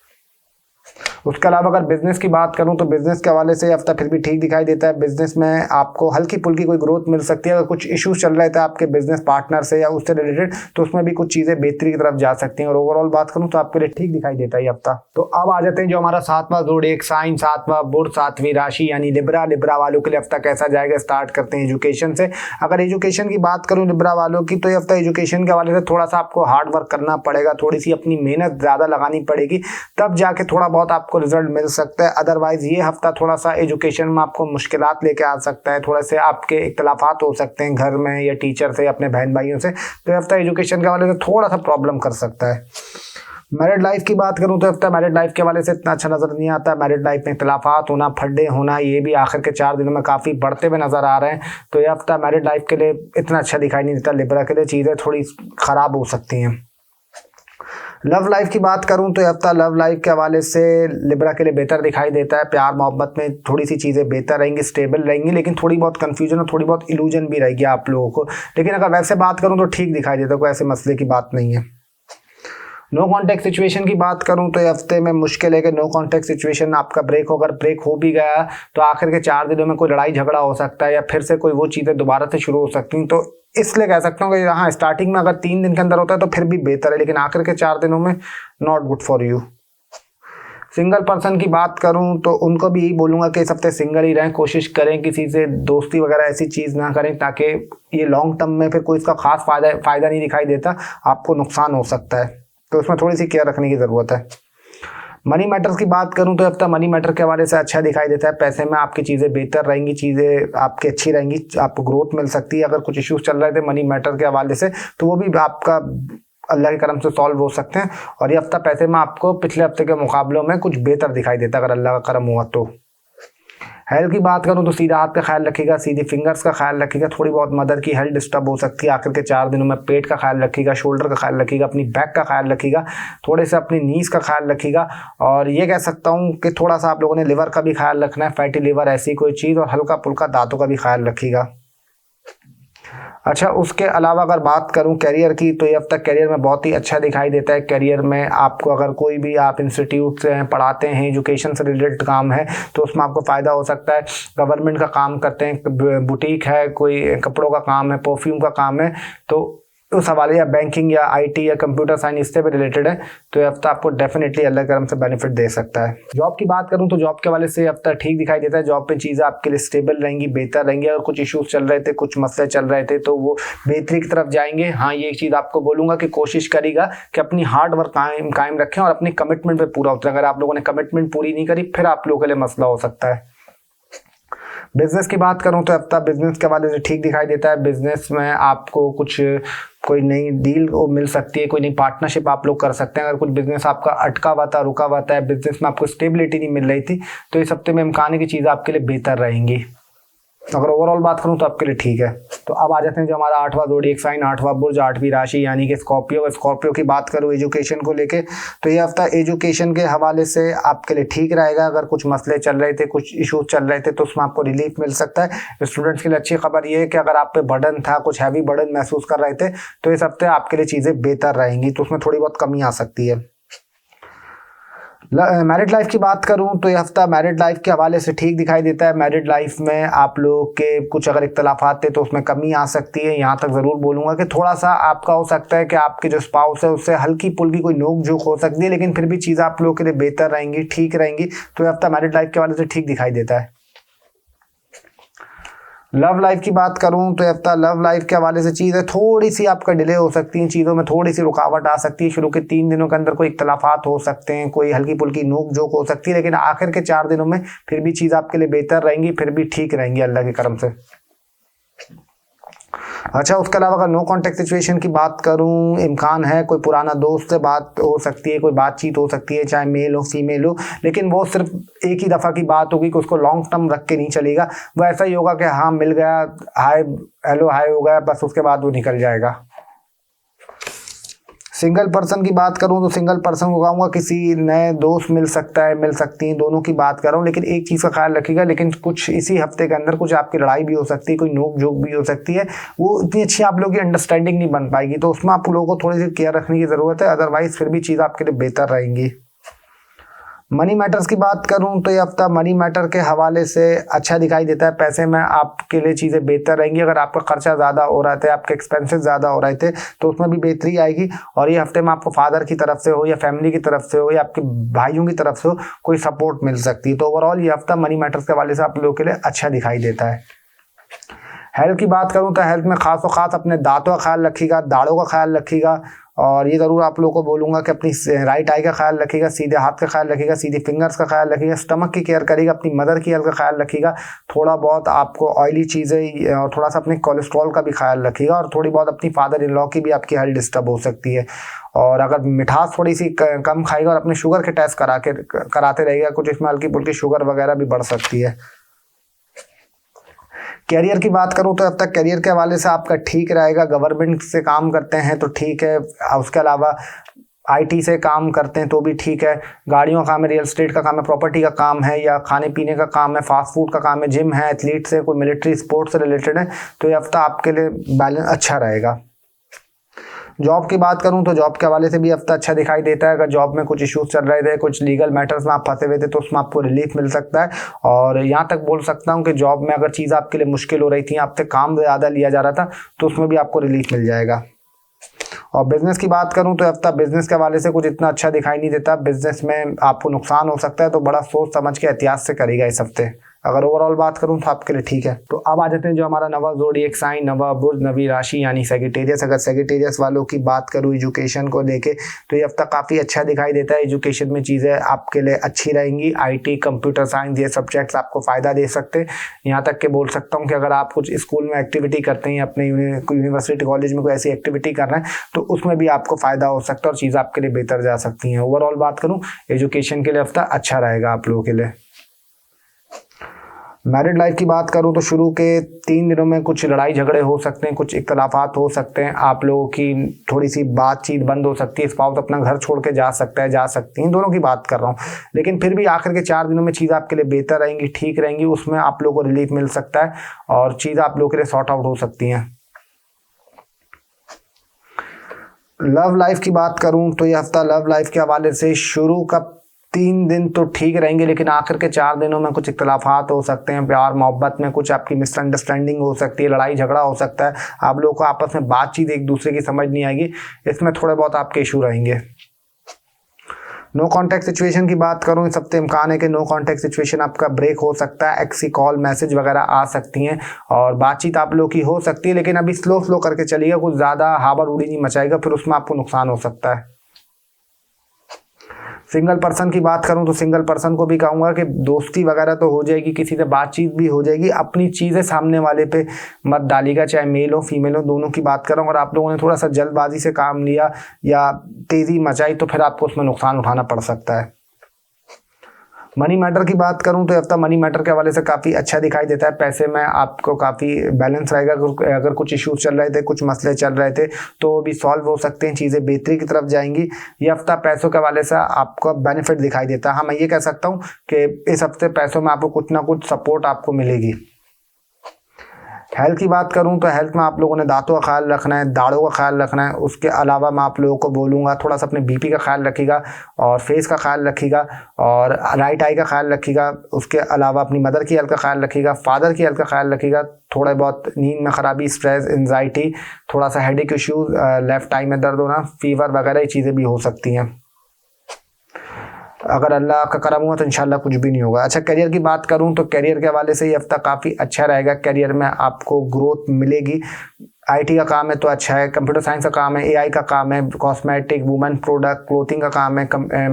उसके अलावा अगर बिजनेस की बात करूं तो बिजनेस के हवाले से हफ्ता फिर भी ठीक दिखाई देता है। बिजनेस में आपको हल्की फुल्की कोई ग्रोथ मिल सकती है। अगर कुछ इश्यूज चल रहे थे आपके बिजनेस पार्टनर से या उससे रिलेटेड तो उसमें भी कुछ चीज़ें बेहतरी की तरफ जा सकती हैं। और ओवरऑल बात करूं तो आपके लिए ठीक दिखाई देता है ये हफ्ता। तो अब आ जाते हैं जो हमारा 7वां ज़ोडिएक साइन, 7वां बुर्ज, 7वीं राशि यानी लिब्रा वालों के लिए हफ्ता कैसा जाएगा। स्टार्ट करते हैं एजुकेशन से। अगर एजुकेशन की बात करूँ लिब्रा वालों की तो ये हफ्ता एजुकेशन के हवाले से थोड़ा सा आपको हार्ड वर्क करना पड़ेगा, थोड़ी सी अपनी मेहनत ज़्यादा लगानी पड़ेगी, तब जाके थोड़ा बहुत आपको रिजल्ट मिल सकता है। अदरवाइज ये हफ्ता थोड़ा सा एजुकेशन में आपको मुश्किलात लेके आ सकता है, थोड़े से आपके इख्तलाफात हो सकते हैं घर में या टीचर से या अपने बहन भाइयों से, तो ये हफ्ता एजुकेशन के हवाले से थोड़ा सा प्रॉब्लम कर सकता है। मैरिड लाइफ की बात करूं तो हफ्ता मैरिड लाइफ के हवाले से इतना अच्छा नज़र नहीं आता। मैरिड लाइफ में इख्तलाफात होना, फड्डे होना, ये भी आखिर के 4 दिनों में काफ़ी बढ़ते हुए नज़र आ रहे हैं। तो ये हफ्ता मैरिड लाइफ के लिए इतना अच्छा दिखाई नहीं देता। लिब्रा के लिए चीज़ें थोड़ी ख़राब हो सकती हैं। लव लाइफ की बात करूं तो हफ्ता लव लाइफ के हवाले से लिब्रा के लिए बेहतर दिखाई देता है। प्यार मोहब्बत में थोड़ी सी चीज़ें बेहतर रहेंगी, स्टेबल रहेंगी, लेकिन थोड़ी बहुत कन्फ्यूजन और थोड़ी बहुत इल्यूजन भी रहेगी आप लोगों को। लेकिन अगर वैसे बात करूं तो ठीक दिखाई देता है, कोई ऐसे मसले की बात नहीं है। नो कॉन्टैक्ट सिचुएशन की बात करूं तो हफ्ते में मुश्किल है कि नो कॉन्टैक्ट सिचुएशन आपका ब्रेक होकर ब्रेक हो भी गया तो आखिर के 4 दिनों में कोई लड़ाई झगड़ा हो सकता है या फिर से कोई वो चीज़ें दोबारा से शुरू हो सकती हैं। तो इसलिए कह सकता हूँ कि हाँ, स्टार्टिंग में अगर 3 दिन के अंदर होता है तो फिर भी बेहतर है, लेकिन आखिर के 4 दिनों में not good for you. Single person की बात करूं तो उनको भी यही बोलूँगा कि इस हफ्ते सिंगल ही रहें, कोशिश करें किसी से दोस्ती वगैरह ऐसी चीज़ ना करें ताकि ये लॉन्ग टर्म में फिर कोई इसका खास फ़ायदा नहीं दिखाई देता, आपको नुकसान हो सकता है, तो उसमें थोड़ी सी केयर रखने की ज़रूरत है। मनी मैटर्स की बात करूं तो हफ्ता मनी मैटर के हवाले से अच्छा दिखाई देता है। पैसे में आपकी चीज़ें बेहतर रहेंगी, चीज़ें आपकी अच्छी रहेंगी, आपको ग्रोथ मिल सकती है। अगर कुछ इश्यूज चल रहे थे मनी मैटर के हवाले से तो वो भी आपका अल्लाह के करम से सॉल्व हो सकते हैं, और ये हफ्ता पैसे में आपको पिछले हफ्ते के मुकाबलों में कुछ बेहतर दिखाई देता है अगर अल्लाह का करम हुआ तो। हेल्थ की बात करूं तो सीधा हाथ का ख्याल रखिएगा, सीधी फिंगर्स का ख्याल रखिएगा, थोड़ी बहुत मदर की हेल्थ डिस्टर्ब हो सकती है आखिर के 4 दिनों में। पेट का ख्याल रखिएगा, शोल्डर का ख्याल रखिएगा, अपनी बैक का ख्याल रखिएगा, थोड़े से अपनी नीज का ख्याल रखिएगा, और ये कह सकता हूँ कि थोड़ा सा आप लोगों ने लिवर का भी ख्याल रखना है, फैटी लिवर ऐसी कोई चीज़, और हल्का फुल्का दांतों का भी ख्याल रखिएगा। अच्छा, उसके अलावा अगर बात करूं करियर की तो ये हफ्ता करियर में बहुत ही अच्छा दिखाई देता है। करियर में आपको अगर कोई भी आप इंस्टीट्यूट से हैं, पढ़ाते हैं, एजुकेशन से रिलेटेड काम है तो उसमें आपको फ़ायदा हो सकता है। गवर्नमेंट का काम करते हैं, बुटीक है, कोई कपड़ों का काम है, परफ्यूम का काम है, तो उस हवाले या बैंकिंग या आईटी या कंप्यूटर साइंस इससे भी रिलेटेड है तो ये हफ्ता आपको डेफिनेटली अल्लाह करम से बेनिफिट दे सकता है। जॉब की बात करूं तो जॉब के हवाले से हफ्ता ठीक दिखाई देता है। जॉब पे चीज़ें आपके लिए स्टेबल रहेंगी, बेहतर रहेंगी। अगर कुछ इश्यूज चल रहे थे, कुछ मसले चल रहे थे तो वो बेहतरी की तरफ जाएंगे। हाँ, ये एक चीज़ आपको बोलूँगा कि कोशिश करिएगा कि अपनी हार्ड वर्क कायम रखें और अपनी कमिटमेंट पर पूरा उतरें। अगर आप लोगों ने कमिटमेंट पूरी नहीं करी फिर आप लोगों के लिए मसला हो सकता है। बिजनेस की बात करूं तो हफ्ता बिजनेस के हवाले से ठीक दिखाई देता है। बिजनेस में आपको कुछ कोई नई डील मिल सकती है, कोई नई पार्टनरशिप आप लोग कर सकते हैं। अगर कुछ बिजनेस आपका अटका हुआ था, रुका हुआ था, बिजनेस में आपको स्टेबिलिटी नहीं मिल रही थी तो इस हफ्ते में इम्कान है कि चीज़ें आपके लिए बेहतर रहेंगी। अगर ओवरऑल बात करूं तो आपके लिए ठीक है। तो अब आ जाते हैं जो हमारा 8वां ज़ोडिएक साइन, 8वां बुर्ज, 8वीं राशि यानी कि स्कॉर्पियो। स्कॉर्पियो की बात करूं एजुकेशन को लेके तो ये हफ्ता एजुकेशन के हवाले से आपके लिए ठीक रहेगा। अगर कुछ मसले चल रहे थे, कुछ इश्यूज चल रहे थे तो उसमें आपको रिलीफ मिल सकता है। स्टूडेंट्स के लिए अच्छी खबर ये है कि अगर आप पे बर्डन था, कुछ हैवी बर्डन महसूस कर रहे थे तो इस हफ्ते आपके लिए चीज़ें बेहतर रहेंगी, तो उसमें थोड़ी बहुत कमी आ सकती है। मैरिड लाइफ की बात करूं तो ये हफ्ता मैरिड लाइफ के हवाले से ठीक दिखाई देता है। मैरिड लाइफ में आप लोग के कुछ अगर इख्तलाफात थे तो उसमें कमी आ सकती है। यहाँ तक ज़रूर बोलूँगा कि थोड़ा सा आपका हो सकता है कि आपके जो स्पाउस है उससे हल्की पुल्की कोई नोक झोंक हो सकती है, लेकिन फिर भी चीज़ें आप लोगों के लिए बेहतर रहेंगी, ठीक रहेंगी। तो ये हफ्ता मैरिड लाइफ के हवाले से ठीक दिखाई देता है। लव लाइफ की बात करूं तो हफ्ता लव लाइफ के हवाले से चीज़ें थोड़ी सी आपका डिले हो सकती हैं, चीज़ों में थोड़ी सी रुकावट आ सकती है। शुरू के 3 दिनों के अंदर कोई इख्तलाफात हो सकते हैं, कोई हल्की पुल्की नोक झोंक हो सकती है, लेकिन आखिर के 4 दिनों में फिर भी चीज़ आपके लिए बेहतर रहेंगी, फिर भी ठीक रहेंगी अल्लाह के करम से। अच्छा, उसके अलावा अगर नो कॉन्टेक्ट सिचुएशन की बात करूं, इम्कान है कोई पुराना दोस्त से बात हो सकती है, कोई बातचीत हो सकती है, चाहे मेल हो फीमेल हो, लेकिन वो सिर्फ एक ही दफ़ा की बात होगी कि उसको लॉन्ग टर्म रख के नहीं चलेगा। वो ऐसा ही होगा कि हाँ मिल गया, हाय हेलो हाय हो गया, बस उसके बाद वो निकल जाएगा। सिंगल पर्सन की बात करूं तो सिंगल पर्सन को कहूँगा किसी नए दोस्त मिल सकता है, मिल सकती हैं, दोनों की बात कर रहा हूँ, लेकिन एक चीज़ का ख्याल रखिएगा, लेकिन कुछ इसी हफ्ते के अंदर कुछ आपकी लड़ाई भी हो सकती है, कोई नोक झोंक भी हो सकती है, वो इतनी अच्छी आप लोगों की अंडरस्टैंडिंग नहीं बन पाएगी, तो उसमें आप लोगों को थोड़ी सी केयर रखने की ज़रूरत है। अदरवाइज फिर भी चीज़ आपके लिए बेहतर रहेंगी। मनी मैटर्स की बात करूं तो ये हफ्ता मनी मैटर के हवाले से अच्छा दिखाई देता है। पैसे में आपके लिए चीज़ें बेहतर रहेंगी। अगर आपका खर्चा ज़्यादा हो रहा था, आपके एक्सपेंसेस ज़्यादा हो रहे थे तो उसमें भी बेहतरी आएगी, और ये हफ्ते में आपको फादर की तरफ से हो या फैमिली की तरफ से हो या आपके भाइयों की तरफ से हो कोई सपोर्ट मिल सकती है। तो ओवरऑल ये हफ्ता मनी मैटर्स के हवाले से आप लोगों के लिए अच्छा दिखाई देता है। हेल्थ की बात करूं तो हेल्थ में खास अपने दांतों का ख्याल रखिएगा, दाढ़ों का ख्याल रखिएगा, और ये ज़रूर आप लोगों को बोलूँगा कि अपनी राइट आई का ख्याल रखिएगा, सीधे हाथ का ख्याल रखिएगा, सीधी फिंगर्स का ख्याल रखिएगा, स्टमक की केयर करिएगा, अपनी मदर की हेल्थ का ख्याल रखिएगा, थोड़ा बहुत आपको ऑयली चीज़ें और थोड़ा सा अपने कोलेस्ट्रॉल का भी ख्याल रखिएगा, और थोड़ी बहुत अपनी फादर इन लॉ की भी आपकी हेल्थ डिस्टर्ब हो सकती है। और अगर मिठास थोड़ी सी कम खाएगा और अपने शुगर के टेस्ट कराते रहेगा, कुछ इसमें हल्की फुल्की शुगर वगैरह भी बढ़ सकती है। कैरियर की बात करूं तो अब तक कैरियर के हवाले से आपका ठीक रहेगा। गवर्नमेंट से काम करते हैं तो ठीक है, उसके अलावा आईटी से काम करते हैं तो भी ठीक है। गाड़ियों का काम है, रियल एस्टेट का काम है, प्रॉपर्टी का काम है, या खाने पीने का काम है, फास्ट फूड का काम है, जिम है, एथलीट्स है, कोई मिलिट्री स्पोर्ट्स से रिलेटेड है, तो ये हफ्ता आपके लिए बैलेंस अच्छा रहेगा। जॉब की बात करूं तो जॉब के हवाले से भी हफ्ता अच्छा दिखाई देता है। अगर जॉब में कुछ इश्यूज चल रहे थे, कुछ लीगल मैटर्स में आप फंसे हुए थे तो उसमें आपको रिलीफ मिल सकता है। और यहाँ तक बोल सकता हूँ कि जॉब में अगर चीज़ आपके लिए मुश्किल हो रही थी, आपसे काम ज़्यादा लिया जा रहा था, तो उसमें भी आपको रिलीफ मिल जाएगा। और बिजनेस की बात करूं तो हफ्ता बिजनेस के हवाले से कुछ इतना अच्छा दिखाई नहीं देता। बिजनेस में आपको नुकसान हो सकता है, तो बड़ा सोच समझ के एहतियात से करेगा इस हफ्ते। अगर ओवरऑल बात करूं तो आपके लिए ठीक है। तो अब आ जाते हैं जो हमारा नवा ज़ोडिएक साइन, नवा बुर्ज, नवी राशि यानी सैजिटेरियस। अगर सैजिटेरियस वालों की बात करूं एजुकेशन को लेके, तो ये हफ्ता काफ़ी अच्छा दिखाई देता है। एजुकेशन में चीज़ें आपके लिए अच्छी रहेंगी। IT, कंप्यूटर साइंस ये सब्जेक्ट्स आपको फ़ायदा दे सकते हैं। यहाँ तक के बोल सकता हूँ कि अगर आप कुछ स्कूल में एक्टिविटी करते हैं, अपने यूनिवर्सिटी कॉलेज में कोई ऐसी एक्टिविटी कर रहे हैं, तो उसमें भी आपको फ़ायदा हो सकता है और चीज़ आपके लिए बेहतर जा सकती हैं। ओवरऑल बात करूँ एजुकेशन के लिए हफ्ता अच्छा रहेगा आप लोगों के लिए। मैरिड लाइफ की बात करूं तो शुरू के 3 दिनों में कुछ लड़ाई झगड़े हो सकते हैं, कुछ इख्तलाफात हो सकते हैं। आप लोगों की थोड़ी सी बातचीत बंद हो सकती है। स्पाउस अपना घर छोड़ के जा सकता है, जा सकती हैं, दोनों की बात कर रहा हूं। लेकिन फिर भी आखिर के 4 दिनों में चीज़ आपके लिए बेहतर रहेंगी, ठीक रहेंगी। उसमें आप लोगों को रिलीफ मिल सकता है और चीज़ आप लोगों के लिए सॉर्ट आउट हो सकती हैं। लव लाइफ की बात करूं तो यह हफ्ता लव लाइफ के हवाले से शुरू का 3 दिन तो ठीक रहेंगे, लेकिन आखिर के 4 दिनों में कुछ इख्तलाफात हो सकते हैं। प्यार मोहब्बत में कुछ आपकी मिसअंडरस्टैंडिंग हो सकती है, लड़ाई झगड़ा हो सकता है। आप लोगों को आपस में बातचीत एक दूसरे की समझ नहीं आएगी, इसमें थोड़े बहुत आपके इशू रहेंगे। नो कॉन्टैक्ट सिचुएशन की बात करूं, इस हफ्ते इम्कान है कि नो कॉन्टैक्ट सिचुएशन आपका ब्रेक हो सकता है। एक्सी कॉल मैसेज वगैरह आ सकती हैं और बातचीत आप लोग की हो सकती है, लेकिन अभी स्लो स्लो करके चलिएगा, कुछ ज़्यादा हाबड़ उड़ी नहीं मचाएगा, फिर उसमें आपको नुकसान हो सकता है। सिंगल पर्सन की बात करूं तो सिंगल पर्सन को भी कहूँगा कि दोस्ती वगैरह तो हो जाएगी, किसी से बातचीत भी हो जाएगी। अपनी चीज़ें सामने वाले पे मत डालिएगा, चाहे मेल हो फीमेल हो, दोनों की बात कर रहा हूँ। अगर आप लोगों ने थोड़ा सा जल्दबाजी से काम लिया या तेज़ी मचाई तो फिर आपको उसमें नुकसान उठाना पड़ सकता है। मनी मैटर की बात करूं तो हफ्ता मनी मैटर के हवाले से काफ़ी अच्छा दिखाई देता है। पैसे में आपको काफ़ी बैलेंस रहेगा। अगर कुछ इश्यूज चल रहे थे, कुछ मसले चल रहे थे, तो वो भी सॉल्व हो सकते हैं, चीज़ें बेहतरी की तरफ जाएंगी। ये हफ्ता पैसों के हवाले से आपको बेनिफिट दिखाई देता है। हाँ, मैं ये कह सकता हूँ कि इस हफ्ते पैसों में आपको कुछ ना कुछ सपोर्ट आपको मिलेगी। हेल्थ की बात करूं तो हेल्थ में आप लोगों ने दांतों का ख्याल रखना है, दाढ़ों का ख्याल रखना है। उसके अलावा मैं आप लोगों को बोलूँगा थोड़ा सा अपने BP का ख्याल रखिएगा और फेस का ख्याल रखिएगा और राइट आई का ख्याल रखिएगा। उसके अलावा अपनी मदर की हेल्थ का ख्याल रखिएगा, फादर की हेल्थ का ख्याल रखिएगा। थोड़ा बहुत नींद में ख़राबी, स्ट्रेस, एंजाइटी, थोड़ा सा हेडेक इश्यूज, लेफ्ट आई में दर्द होना, फीवर वगैरह ये चीज़ें भी हो सकती हैं। अगर अल्लाह का करम हुआ तो इंशाल्लाह कुछ भी नहीं होगा। अच्छा, करियर की बात करूं तो करियर के हवाले से ये हफ्ता काफ़ी अच्छा रहेगा। करियर में आपको ग्रोथ मिलेगी। IT का काम है तो अच्छा है, कंप्यूटर साइंस का काम है, AI का काम है, कॉस्मेटिक, वुमेन प्रोडक्ट, क्लोथिंग का काम है,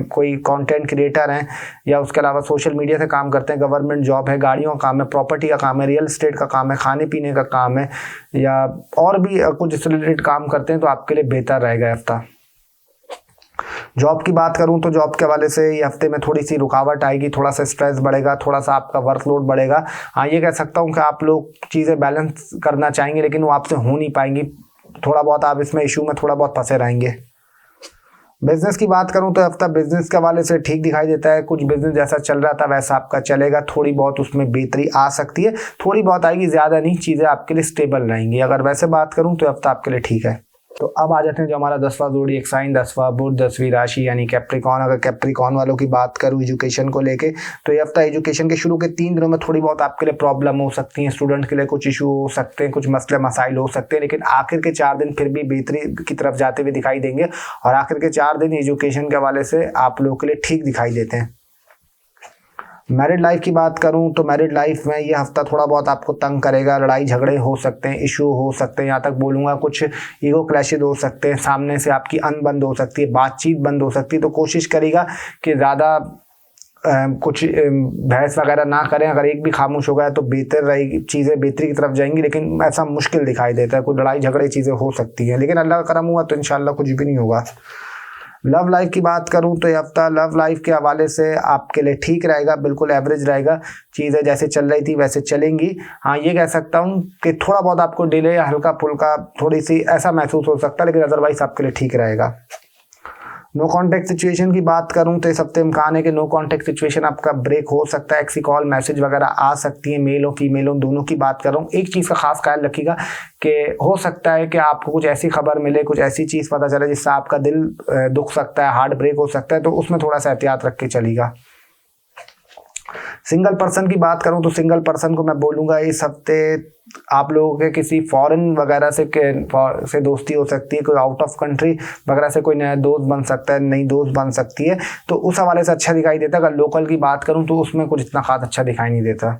कोई कंटेंट क्रिएटर हैं या उसके अलावा सोशल मीडिया से काम करते हैं, गवर्नमेंट जॉब है, गाड़ियों का काम है, प्रॉपर्टी का काम है, रियल एस्टेट का काम है, खाने पीने का काम है या और भी कुछ इस रिलेटेड काम करते हैं तो आपके लिए बेहतर रहेगा हफ्ता। जॉब की बात करूं तो जॉब के हवाले से ये हफ्ते में थोड़ी सी रुकावट आएगी, थोड़ा सा स्ट्रेस बढ़ेगा, थोड़ा सा आपका वर्कलोड बढ़ेगा। हाँ, ये कह सकता हूं कि आप लोग चीज़ें बैलेंस करना चाहेंगे लेकिन वो आपसे हो नहीं पाएंगी। थोड़ा बहुत आप इसमें इशू में थोड़ा बहुत फंसे रहेंगे। बिजनेस की बात करूं तो हफ्ता बिजनेस के हवाले से ठीक दिखाई देता है। कुछ बिजनेस जैसा चल रहा था वैसा आपका चलेगा, थोड़ी बहुत उसमें बेहतरी आ सकती है, थोड़ी बहुत आएगी, ज़्यादा नहीं। चीज़ें आपके लिए स्टेबल रहेंगी। अगर वैसे बात करूँ तो हफ्ता आपके लिए ठीक है। तो अब आ जाते हैं जो हमारा 10वां ज़ोडिएक साइन, 10वां बुध, 10वीं राशि यानी कैप्रिकॉर्न। अगर कैप्रिकॉर्न वालों की बात करूँ एजुकेशन को लेके, तो ये हफ्ता एजुकेशन के शुरू के 3 दिनों में थोड़ी बहुत आपके लिए प्रॉब्लम हो सकती है। स्टूडेंट के लिए कुछ इशू हो सकते हैं, कुछ मसले मसाइल हो सकते हैं, लेकिन आखिर के 4 दिन फिर भी बेहतरी की तरफ जाते हुए दिखाई देंगे और आखिर के 4 दिन एजुकेशन के हवाले से आप लोगों के लिए ठीक दिखाई देते हैं। मैरिड लाइफ की बात करूं तो मैरिड लाइफ में ये हफ्ता थोड़ा बहुत आपको तंग करेगा, लड़ाई झगड़े हो सकते हैं, इशू हो सकते हैं, यहाँ तक बोलूँगा कुछ ईगो क्लैशेज हो सकते हैं, सामने से आपकी बंद हो सकती है, बातचीत बंद हो सकती है। तो कोशिश करिएगा कि ज़्यादा कुछ बहस वगैरह ना करें। अगर एक भी खामोश हो गया तो बेहतर रहेगी, चीज़ें बेहतरी की तरफ जाएंगी, लेकिन ऐसा मुश्किल दिखाई देता है। कुछ लड़ाई झगड़े चीज़ें हो सकती हैं, लेकिन अल्लाह का करम हुआ तो इंशाल्लाह कुछ भी नहीं होगा। लव लाइफ की बात करूं तो ये हफ्ता लव लाइफ के हवाले से आपके लिए ठीक रहेगा, बिल्कुल एवरेज रहेगा। चीज़ें जैसे चल रही थी वैसे चलेंगी। हाँ, ये कह सकता हूं कि थोड़ा बहुत आपको डिले या हल्का फुल्का थोड़ी सी ऐसा महसूस हो सकता है, लेकिन अदरवाइज आपके लिए ठीक रहेगा। नो कॉन्टैक्ट सिचुएशन की बात करूं तो इस हफ्ते इम्कान है कि नो कॉन्टैक्ट सिचुएशन आपका ब्रेक हो सकता है। एक्सी कॉल मैसेज वगैरह आ सकती है, मेल हो फीमेल हो, दोनों की बात कर रहा हूँ। एक चीज़ का खास ख्याल रखिएगा कि हो सकता है कि आपको कुछ ऐसी खबर मिले, कुछ ऐसी चीज़ पता चले जिससे आपका दिल दुख सकता है, हार्ट ब्रेक हो सकता है, तो उसमें थोड़ा सा एहतियात रख के चलिएगा। सिंगल पर्सन की बात करूं तो सिंगल पर्सन को मैं बोलूँगा इस हफ्ते आप लोगों के किसी फॉरेन वगैरह से दोस्ती हो सकती है, कोई आउट ऑफ कंट्री वगैरह से कोई नया दोस्त बन सकता है, नई दोस्त बन सकती है, तो उस हवाले से अच्छा दिखाई देता है। अगर लोकल की बात करूं तो उसमें कुछ इतना खास अच्छा दिखाई नहीं देता।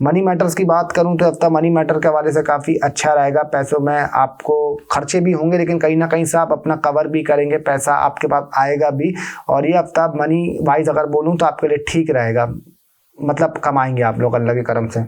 मनी मैटर्स की बात करूं तो हफ्ता मनी मैटर के हवाले से काफ़ी अच्छा रहेगा। पैसों में आपको खर्चे भी होंगे लेकिन कहीं ना कहीं से आप अपना कवर भी करेंगे, पैसा आपके पास आएगा भी। और ये हफ्ता मनी वाइज अगर बोलूं तो आपके लिए ठीक रहेगा, मतलब कमाएंगे आप लोग अल्लाह के करम से।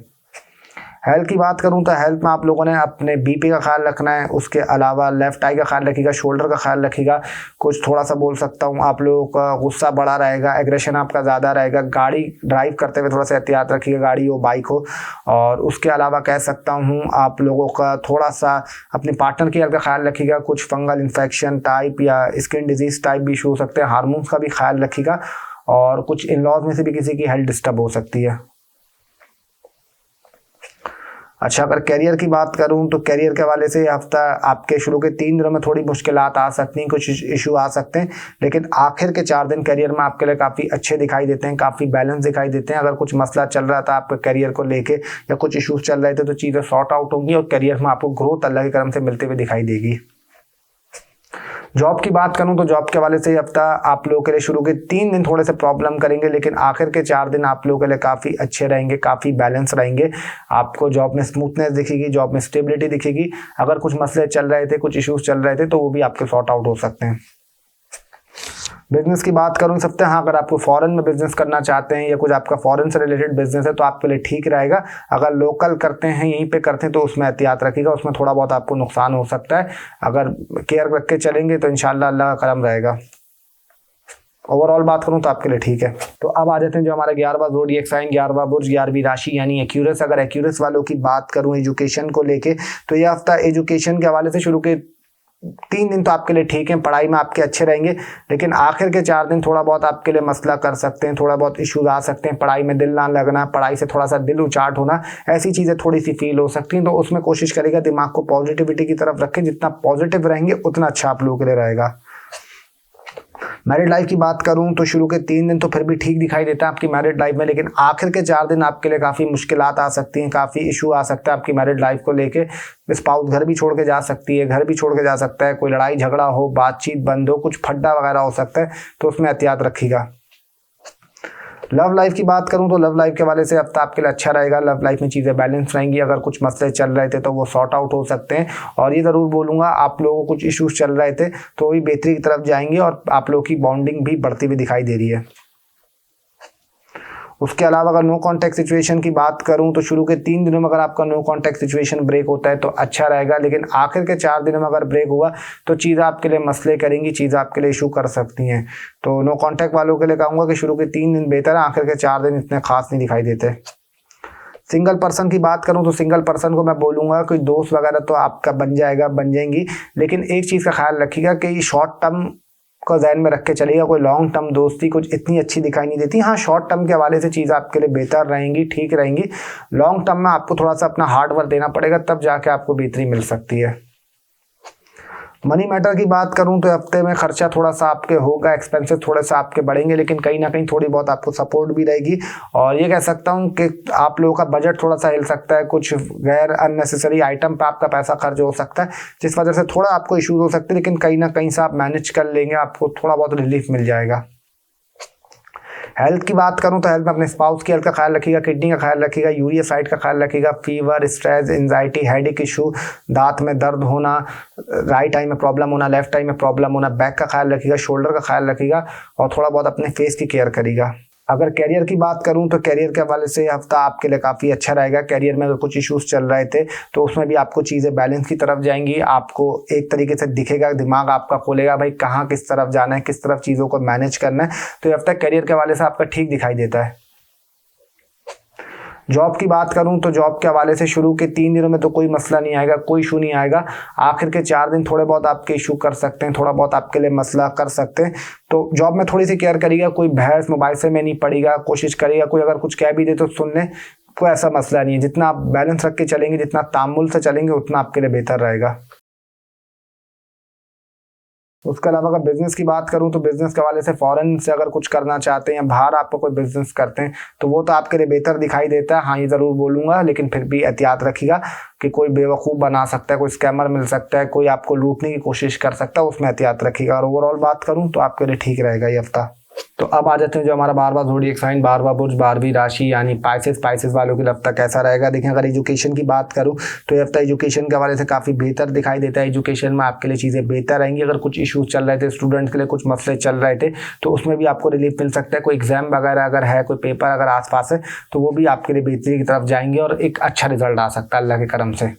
हेल्थ की बात करूं तो हेल्थ में आप लोगों ने अपने बीपी का ख्याल रखना है, उसके अलावा लेफ्ट आई का ख्याल रखिएगा, शोल्डर का ख्याल रखिएगा। कुछ थोड़ा सा बोल सकता हूं आप लोगों का गुस्सा बड़ा रहेगा, एग्रेशन आपका ज़्यादा रहेगा। गाड़ी ड्राइव करते हुए थोड़ा सा एहतियात रखिएगा, गाड़ी हो बाइक हो। और उसके अलावा कह सकता हूँ आप लोगों का थोड़ा सा अपने पार्टनर की हेल्थ का ख्याल रखिएगा। कुछ फंगल इन्फेक्शन टाइप या स्किन डिजीज़ टाइप भी इशू हो सकते हैं, हार्मोन्स का भी ख्याल रखिएगा। और कुछ इन लॉज में से भी किसी की हेल्थ डिस्टर्ब हो सकती है। अच्छा, अगर कैरियर की बात करूं तो कैरियर के हवाले से हफ्ता आपके शुरू के 3 दिनों में थोड़ी मुश्किलात आ सकती हैं, कुछ इशू आ सकते हैं, लेकिन आखिर के 4 दिन कैरियर में आपके लिए काफ़ी अच्छे दिखाई देते हैं, काफ़ी बैलेंस दिखाई देते हैं। अगर कुछ मसला चल रहा था आपके कैरियर को लेके या कुछ इशूज़ चल रहे थे तो चीज़ें सॉर्ट आउट होंगी और कैरियर में आपको ग्रोथ अल्लाह के करम से मिलते हुए दिखाई देगी। जॉब की बात करूं तो जॉब के हवाले से ये हफ्ता आप लोगों के लिए शुरू के 3 दिन थोड़े से प्रॉब्लम करेंगे, लेकिन आखिर के 4 दिन आप लोगों के लिए काफ़ी अच्छे रहेंगे, काफ़ी बैलेंस रहेंगे। आपको जॉब में स्मूथनेस दिखेगी, जॉब में स्टेबिलिटी दिखेगी। अगर कुछ मसले चल रहे थे, कुछ इश्यूज चल रहे थे तो वो भी आपके सॉर्ट आउट हो सकते हैं। बिजनेस की बात करूं सकते हैं, हाँ, अगर आपको फॉरेन में बिजनेस करना चाहते हैं या कुछ आपका फॉरेन से रिलेटेड बिजनेस है तो आपके लिए ठीक रहेगा। अगर लोकल करते हैं, यहीं पे करते हैं तो उसमें एहतियात रखिएगा, उसमें थोड़ा बहुत आपको नुकसान हो सकता है। अगर केयर रख के चलेंगे तो इंशाल्लाह अल्लाह का करम रहेगा। ओवरऑल बात करूं तो आपके लिए ठीक है। तो अब आ जाते हैं जो हमारा 11वां ज़ोडिएक साइन, 11वां बुर्ज, 11वीं राशि यानी एक्यूरस। अगर एक्यूरस वालों की बात करूं एजुकेशन को लेके तो यह हफ्ता एजुकेशन के हवाले से शुरू के 3 दिन तो आपके लिए ठीक है, पढ़ाई में आपके अच्छे रहेंगे, लेकिन आखिर के 4 दिन थोड़ा बहुत आपके लिए मसला कर सकते हैं, थोड़ा बहुत इश्यूज आ सकते हैं। पढ़ाई में दिल ना लगना, पढ़ाई से थोड़ा सा दिल उचाट होना, ऐसी चीज़ें थोड़ी सी फील हो सकती हैं। तो उसमें कोशिश करेगा दिमाग को पॉजिटिविटी की तरफ रखें, जितना पॉजिटिव रहेंगे उतना अच्छा आप लोगों के लिए रहेगा। मैरिड लाइफ की बात करूं तो शुरू के 3 दिन तो फिर भी ठीक दिखाई देता है आपकी मैरिड लाइफ में, लेकिन आखिर के 4 दिन आपके लिए काफ़ी मुश्किलात आ सकती हैं, काफ़ी इशू आ सकता है आपकी मैरिड लाइफ को लेके। स्पाउस घर भी छोड़ के जा सकती है, घर भी छोड़ के जा सकता है, कोई लड़ाई झगड़ा हो, बातचीत बंद हो, कुछ फड्डा वगैरह हो सकता है, तो उसमें एहतियात रखिएगा। लव लाइफ की बात करूं तो लव लाइफ के वाले से हफ्ता आपके लिए अच्छा रहेगा। लव लाइफ में चीज़ें बैलेंस रहेंगी, अगर कुछ मसले चल रहे थे तो वो सॉर्ट आउट हो सकते हैं। और ये ज़रूर बोलूँगा आप लोगों को कुछ इश्यूज चल रहे थे तो वही बेहतरी की तरफ जाएंगे और आप लोगों की बॉन्डिंग भी बढ़ती हुई दिखाई दे रही है। उसके अलावा अगर नो कॉन्टैक्ट सिचुएशन की बात करूं तो शुरू के 3 दिनों में अगर आपका नो कॉन्टैक्ट सिचुएशन ब्रेक होता है तो अच्छा रहेगा, लेकिन आखिर के 4 दिनों में अगर ब्रेक हुआ तो चीज़ें आपके लिए मसले करेंगी, चीज़ें आपके लिए इशू कर सकती हैं। तो नो कॉन्टैक्ट वालों के लिए कहूँगा कि शुरू के 3 दिन बेहतर है, आखिर के 4 दिन इतने खास नहीं दिखाई देते। सिंगल पर्सन की बात करूं तो सिंगल पर्सन को मैं बोलूँगा कोई दोस्त वगैरह तो आपका बन जाएगा, बन जाएंगी, लेकिन एक चीज़ का ख्याल रखिएगा कि शॉर्ट टर्म को ध्यान में रख के चलेगा। कोई लॉन्ग टर्म दोस्ती कुछ इतनी अच्छी दिखाई नहीं देती। हाँ, शॉर्ट टर्म के हवाले से चीज़ आपके लिए बेहतर रहेंगी, ठीक रहेंगी। लॉन्ग टर्म में आपको थोड़ा सा अपना हार्ड वर्क देना पड़ेगा, तब जाके आपको बेहतरी मिल सकती है। मनी मैटर की बात करूं तो हफ्ते में खर्चा थोड़ा सा आपके होगा, एक्सपेंसेस थोड़े सा आपके बढ़ेंगे, लेकिन कहीं ना कहीं थोड़ी बहुत आपको सपोर्ट भी रहेगी। और ये कह सकता हूं कि आप लोगों का बजट थोड़ा सा हिल सकता है, कुछ गैर अननेसेसरी आइटम पे आपका पैसा खर्च हो सकता है, जिस वजह से थोड़ा आपको इश्यूज हो सकते हैं, लेकिन कहीं ना कहीं से आप मैनेज कर लेंगे, आपको थोड़ा बहुत रिलीफ मिल जाएगा। हेल्थ की बात करूं तो हेल्थ में अपने स्पाउस की हेल्थ का ख्याल रखिएगा, किडनी का ख्याल रखिएगा, यूरिया साइड का ख्याल रखिएगा। Fever, stress, anxiety, headache issue, दांत में दर्द होना, राइट आई में प्रॉब्लम होना, लेफ्ट आई में प्रॉब्लम होना, बैक का ख्याल रखिएगा, शोल्डर का ख्याल रखिएगा और थोड़ा बहुत अपने फेस की केयर करिएगा। अगर कैरियर की बात करूं तो कैरियर के हवाले से हफ्ता आपके लिए काफ़ी अच्छा रहेगा। कैरियर में अगर कुछ इश्यूज चल रहे थे तो उसमें भी आपको चीज़ें बैलेंस की तरफ जाएंगी, आपको एक तरीके से दिखेगा, दिमाग आपका खोलेगा भाई कहाँ किस तरफ जाना है, किस तरफ चीज़ों को मैनेज करना है। तो ये हफ्ता कैरियर के हवाले से आपका ठीक दिखाई देता है। जॉब की बात करूं तो जॉब के हवाले से शुरू के 3 दिनों में तो कोई मसला नहीं आएगा, कोई इशू नहीं आएगा। आखिर के 4 दिन थोड़े बहुत आपके इशू कर सकते हैं, थोड़ा बहुत आपके लिए मसला कर सकते हैं। तो जॉब में थोड़ी सी केयर करिएगा, कोई बहस मोबाइल से में नहीं पड़ेगा, कोशिश करिएगा कोई अगर कुछ कह भी दे तो सुन ले, कोई ऐसा मसला नहीं है। जितना आप बैलेंस रख के चलेंगे, जितना तामुल से चलेंगे उतना आपके लिए बेहतर रहेगा। उसके अलावा अगर बिजनेस की बात करूं तो बिजनेस के हवाले से फॉरेन से अगर कुछ करना चाहते हैं या बाहर आपको कोई बिजनेस करते हैं तो वो तो आपके लिए बेहतर दिखाई देता है। हाँ, ये ज़रूर बोलूँगा, लेकिन फिर भी एहतियात रखिएगा कि कोई बेवकूफ़ बना सकता है, कोई स्कैमर मिल सकता है, कोई आपको लूटने की कोशिश कर सकता है, उसमें एहतियात रखिएगा। और ओवरऑल बात करूँ तो आपके लिए ठीक रहेगा ये हफ्ता। तो अब आ जाते हैं जो हमारा 12वां ज़ोडिएक साइन, 12वां बुर्ज, 12वीं राशि यानी पाइसेस वालों के लिए हफ्ता कैसा रहेगा। देखें, अगर एजुकेशन की बात करूं तो ये हफ्ता एजुकेशन के हवाले से काफ़ी बेहतर दिखाई देता है। एजुकेशन में आपके लिए चीज़ें बेहतर रहेंगी। अगर कुछ इश्यूज चल रहे थे, स्टूडेंट्स के लिए कुछ मसले चल रहे थे, तो उसमें भी आपको रिलीफ मिल सकता है। कोई एग्जाम वगैरह अगर है, कोई पेपर अगर आसपास है, तो वो भी आपके लिए बेहतरी की तरफ जाएंगे और एक अच्छा रिजल्ट आ सकता है अल्लाह के करम से।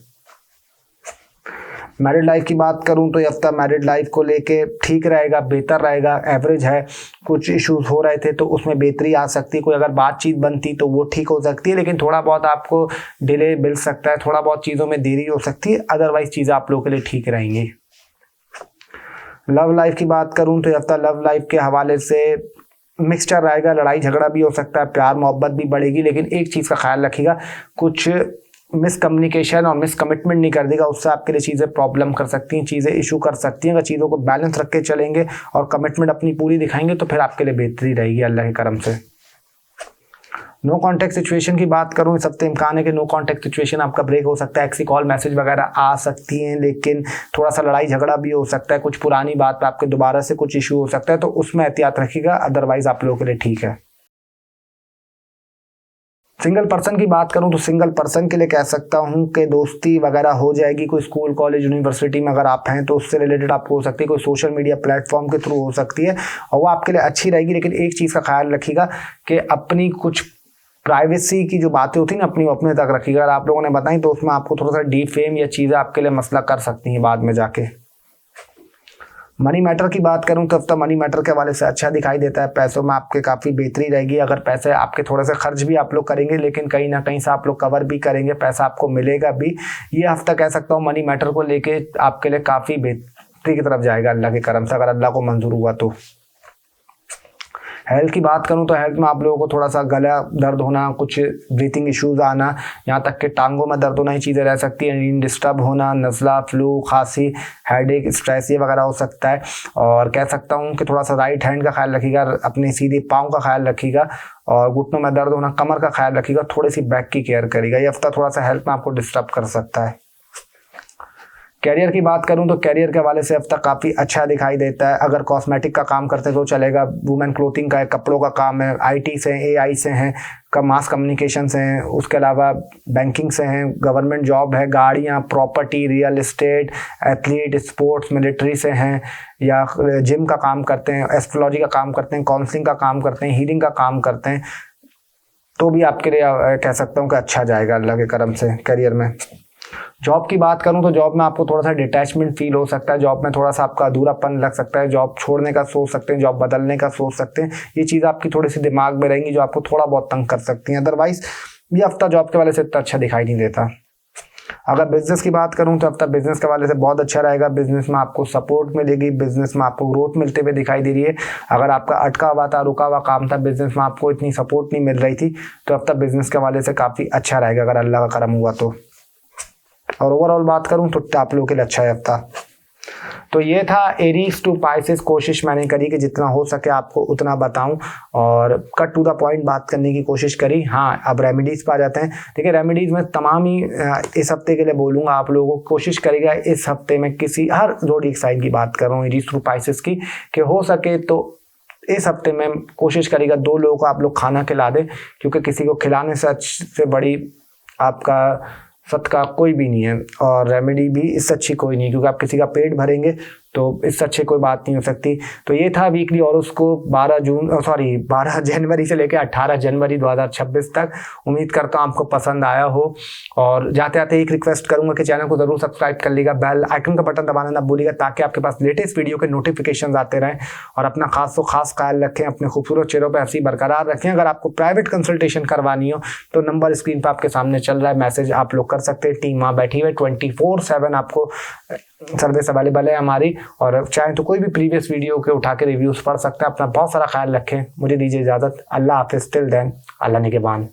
मैरिड लाइफ की बात करूं तो ये हफ्ता मैरिड लाइफ को लेके ठीक रहेगा, बेहतर रहेगा, एवरेज है। कुछ इश्यूज हो रहे थे तो उसमें बेहतरी आ सकती है। कोई अगर बातचीत बनती तो वो ठीक हो सकती है, लेकिन थोड़ा बहुत आपको डिले मिल सकता है, थोड़ा बहुत चीज़ों में देरी हो सकती है। अदरवाइज चीज़ें आप लोगों के लिए ठीक रहेंगी। लव लाइफ की बात करूं तो ये हफ्ता लव लाइफ के हवाले से मिक्सचर रहेगा। लड़ाई झगड़ा भी हो सकता है, प्यार मोहब्बत भी बढ़ेगी, लेकिन एक चीज़ का ख्याल रखिएगा, कुछ मिसकम्युनिकेशन और मिसकमिटमेंट नहीं कर देगा, उससे आपके लिए चीज़ें प्रॉब्लम कर सकती हैं, चीज़ें इशू कर सकती हैं। अगर चीज़ों को बैलेंस रख के चलेंगे और कमिटमेंट अपनी पूरी दिखाएंगे तो फिर आपके लिए बेहतरी रहेगी अल्लाह के करम से। नो कॉन्टैक्ट सिचुएशन की बात करूं, इस हफ्ते इम्कान है कि नो कॉन्टैक्ट सिचुएशन आपका ब्रेक हो सकता है। एक्सी कॉल मैसेज वगैरह आ सकती हैं, लेकिन थोड़ा सा लड़ाई झगड़ा भी हो सकता है। कुछ पुरानी बात पे आपके दोबारा से कुछ इशू हो सकता है, तो उसमें एहतियात रखिएगा। अदरवाइज आप लोगों के लिए ठीक है। सिंगल पर्सन की बात करूं तो सिंगल पर्सन के लिए कह सकता हूं कि दोस्ती वगैरह हो जाएगी। कोई स्कूल कॉलेज यूनिवर्सिटी में अगर आप हैं तो उससे रिलेटेड आपको हो सकती है, कोई सोशल मीडिया प्लेटफॉर्म के थ्रू हो सकती है और वो आपके लिए अच्छी रहेगी। लेकिन एक चीज़ का ख्याल रखिएगा कि अपनी कुछ प्राइवेसी की जो बातें होती हैं ना, अपनी अपने तक रखिएगा। अगर आप लोगों ने बताई तो उसमें आपको थोड़ा सा डीफेम या चीज़ें आपके लिए मसला कर सकती हैं बाद में जाके। मनी मैटर की बात करूं तो हफ्ता मनी मैटर के हवाले से अच्छा दिखाई देता है। पैसों में आपके काफ़ी बेहतरी रहेगी। अगर पैसे आपके थोड़े से खर्च भी आप लोग करेंगे, लेकिन कहीं ना कहीं से आप लोग कवर भी करेंगे, पैसा आपको मिलेगा भी। ये हफ्ता कह सकता हूँ मनी मैटर को लेके आपके लिए काफ़ी बेहतरी की तरफ जाएगा अल्लाह के करम से, अगर अल्लाह को मंजूर हुआ तो। हेल्थ की बात करूं तो हेल्थ में आप लोगों को थोड़ा सा गला दर्द होना, कुछ ब्रीथिंग इश्यूज आना, यहाँ तक कि टांगों में दर्द होना, ही चीज़ें रह सकती है। नींद डिस्टर्ब होना, नज़ला, फ्लू, खांसी, हेडेक, स्ट्रेस ये वगैरह हो सकता है। और कह सकता हूँ कि थोड़ा सा राइट हैंड का ख्याल रखिएगा, अपने सीधे पाँव का ख्याल रखिएगा और घुटनों में दर्द होना, कमर का ख्याल रखिएगा, थोड़ी सी बैक की केयर करिएगा। ये हफ्ता थोड़ा सा हेल्थ में आपको डिस्टर्ब कर सकता है। कैरियर की बात करूं तो कैरियर के हवाले से हफ्ता काफ़ी अच्छा दिखाई देता है। अगर कॉस्मेटिक का काम करते तो चलेगा, वुमेन क्लोथिंग का है, कपड़ों का काम है, आईटी से, एआई से हैं, मास कम्युनिकेशन से हैं, उसके अलावा बैंकिंग से हैं, गवर्नमेंट जॉब है, गाड़ियां, property, real estate, athlete, sports, military से हैं, या जिम का काम करते हैं, एस्ट्रोलॉजी का काम करते हैं, काउंसलिंग का काम करते हैं, हीलिंग का काम करते हैं, तो भी आपके लिए कह सकता हूँ कि अच्छा जाएगा अल्लाह के करम से करियर में। जॉब की बात करूं तो जॉब में आपको थोड़ा सा डिटैचमेंट फील हो सकता है, जॉब में थोड़ा सा आपका अधूरापन लग सकता है, जॉब छोड़ने का सोच सकते हैं, जॉब बदलने का सोच सकते हैं। ये चीज़ आपकी थोड़ी सी दिमाग में रहेंगी जो आपको थोड़ा बहुत तंग कर सकती हैं। अदरवाइज ये हफ्ता जॉब के वाले से इतना अच्छा दिखाई नहीं देता। अगर बिजनेस की बात करूं तो हफ्ता बिजनेस के वाले से बहुत अच्छा रहेगा। बिजनेस में आपको सपोर्ट मिलेगी, बिजनेस में आपको ग्रोथ मिलते हुए दिखाई दे रही है। अगर आपका अटका हुआ था, रुका हुआ काम था, बिजनेस में आपको इतनी सपोर्ट नहीं मिल रही थी, तो हफ्ता बिजनेस के वाले से काफ़ी अच्छा रहेगा अगर अल्लाह का करम हुआ तो। और ओवरऑल बात करूं तो आप लोगों के लिए अच्छा है हफ्ता। तो ये था एरीज टू पाइसेस। कोशिश मैंने करी कि जितना हो सके आपको उतना बताऊं और कट टू द पॉइंट बात करने की कोशिश करी। हाँ, अब रेमेडीज़ पर आ जाते हैं। देखिए, रेमेडीज़ में तमाम ही इस हफ्ते के लिए बोलूँगा आप लोगों को। कोशिश करेगा इस हफ्ते में किसी हर ज़ोडिएक साइन की बात कर रहा हूँ, एरीज टू पाइसेस की, कि हो सके तो इस हफ्ते में कोशिश करेगा 2 लोगों को आप लोग खाना खिला दें, क्योंकि किसी को खिलाने से बड़ी आपका सदका कोई भी नहीं है और रेमेडी भी इससे अच्छी कोई नहीं है, क्योंकि आप किसी का पेट भरेंगे तो इससे अच्छी कोई बात नहीं हो सकती। तो ये था वीकली और उसको 12 जनवरी से लेकर 18 जनवरी 2026 तक। उम्मीद करता हूँ आपको पसंद आया हो। और जाते जाते एक रिक्वेस्ट करूंगा कि चैनल को ज़रूर सब्सक्राइब कर लीजिएगा, बेल आइकन का बटन दबाना ना भूलिएगा, ताकि आपके पास लेटेस्ट वीडियो के नोटिफिकेशन आते रहें। और अपना खास ख्याल रखें, अपने खूबसूरत चेहरों पर हंसी बरकरार रखें। अगर आपको प्राइवेट कंसल्टेशन करवानी हो तो नंबर स्क्रीन पर आपके सामने चल रहा है, मैसेज आप लोग कर सकते हैं। टीम वहाँ बैठी हुई 24/7 आपको सर्विस अवेलेबल है हमारी। और चाहे तो कोई भी प्रीवियस वीडियो के उठा के रिव्यूज़ पढ़ सकते हैं। अपना बहुत सारा ख्याल रखें। मुझे दीजिए इजाज़त। अल्लाह हाफिज़। टिल देन, अल्लाह निगहबान।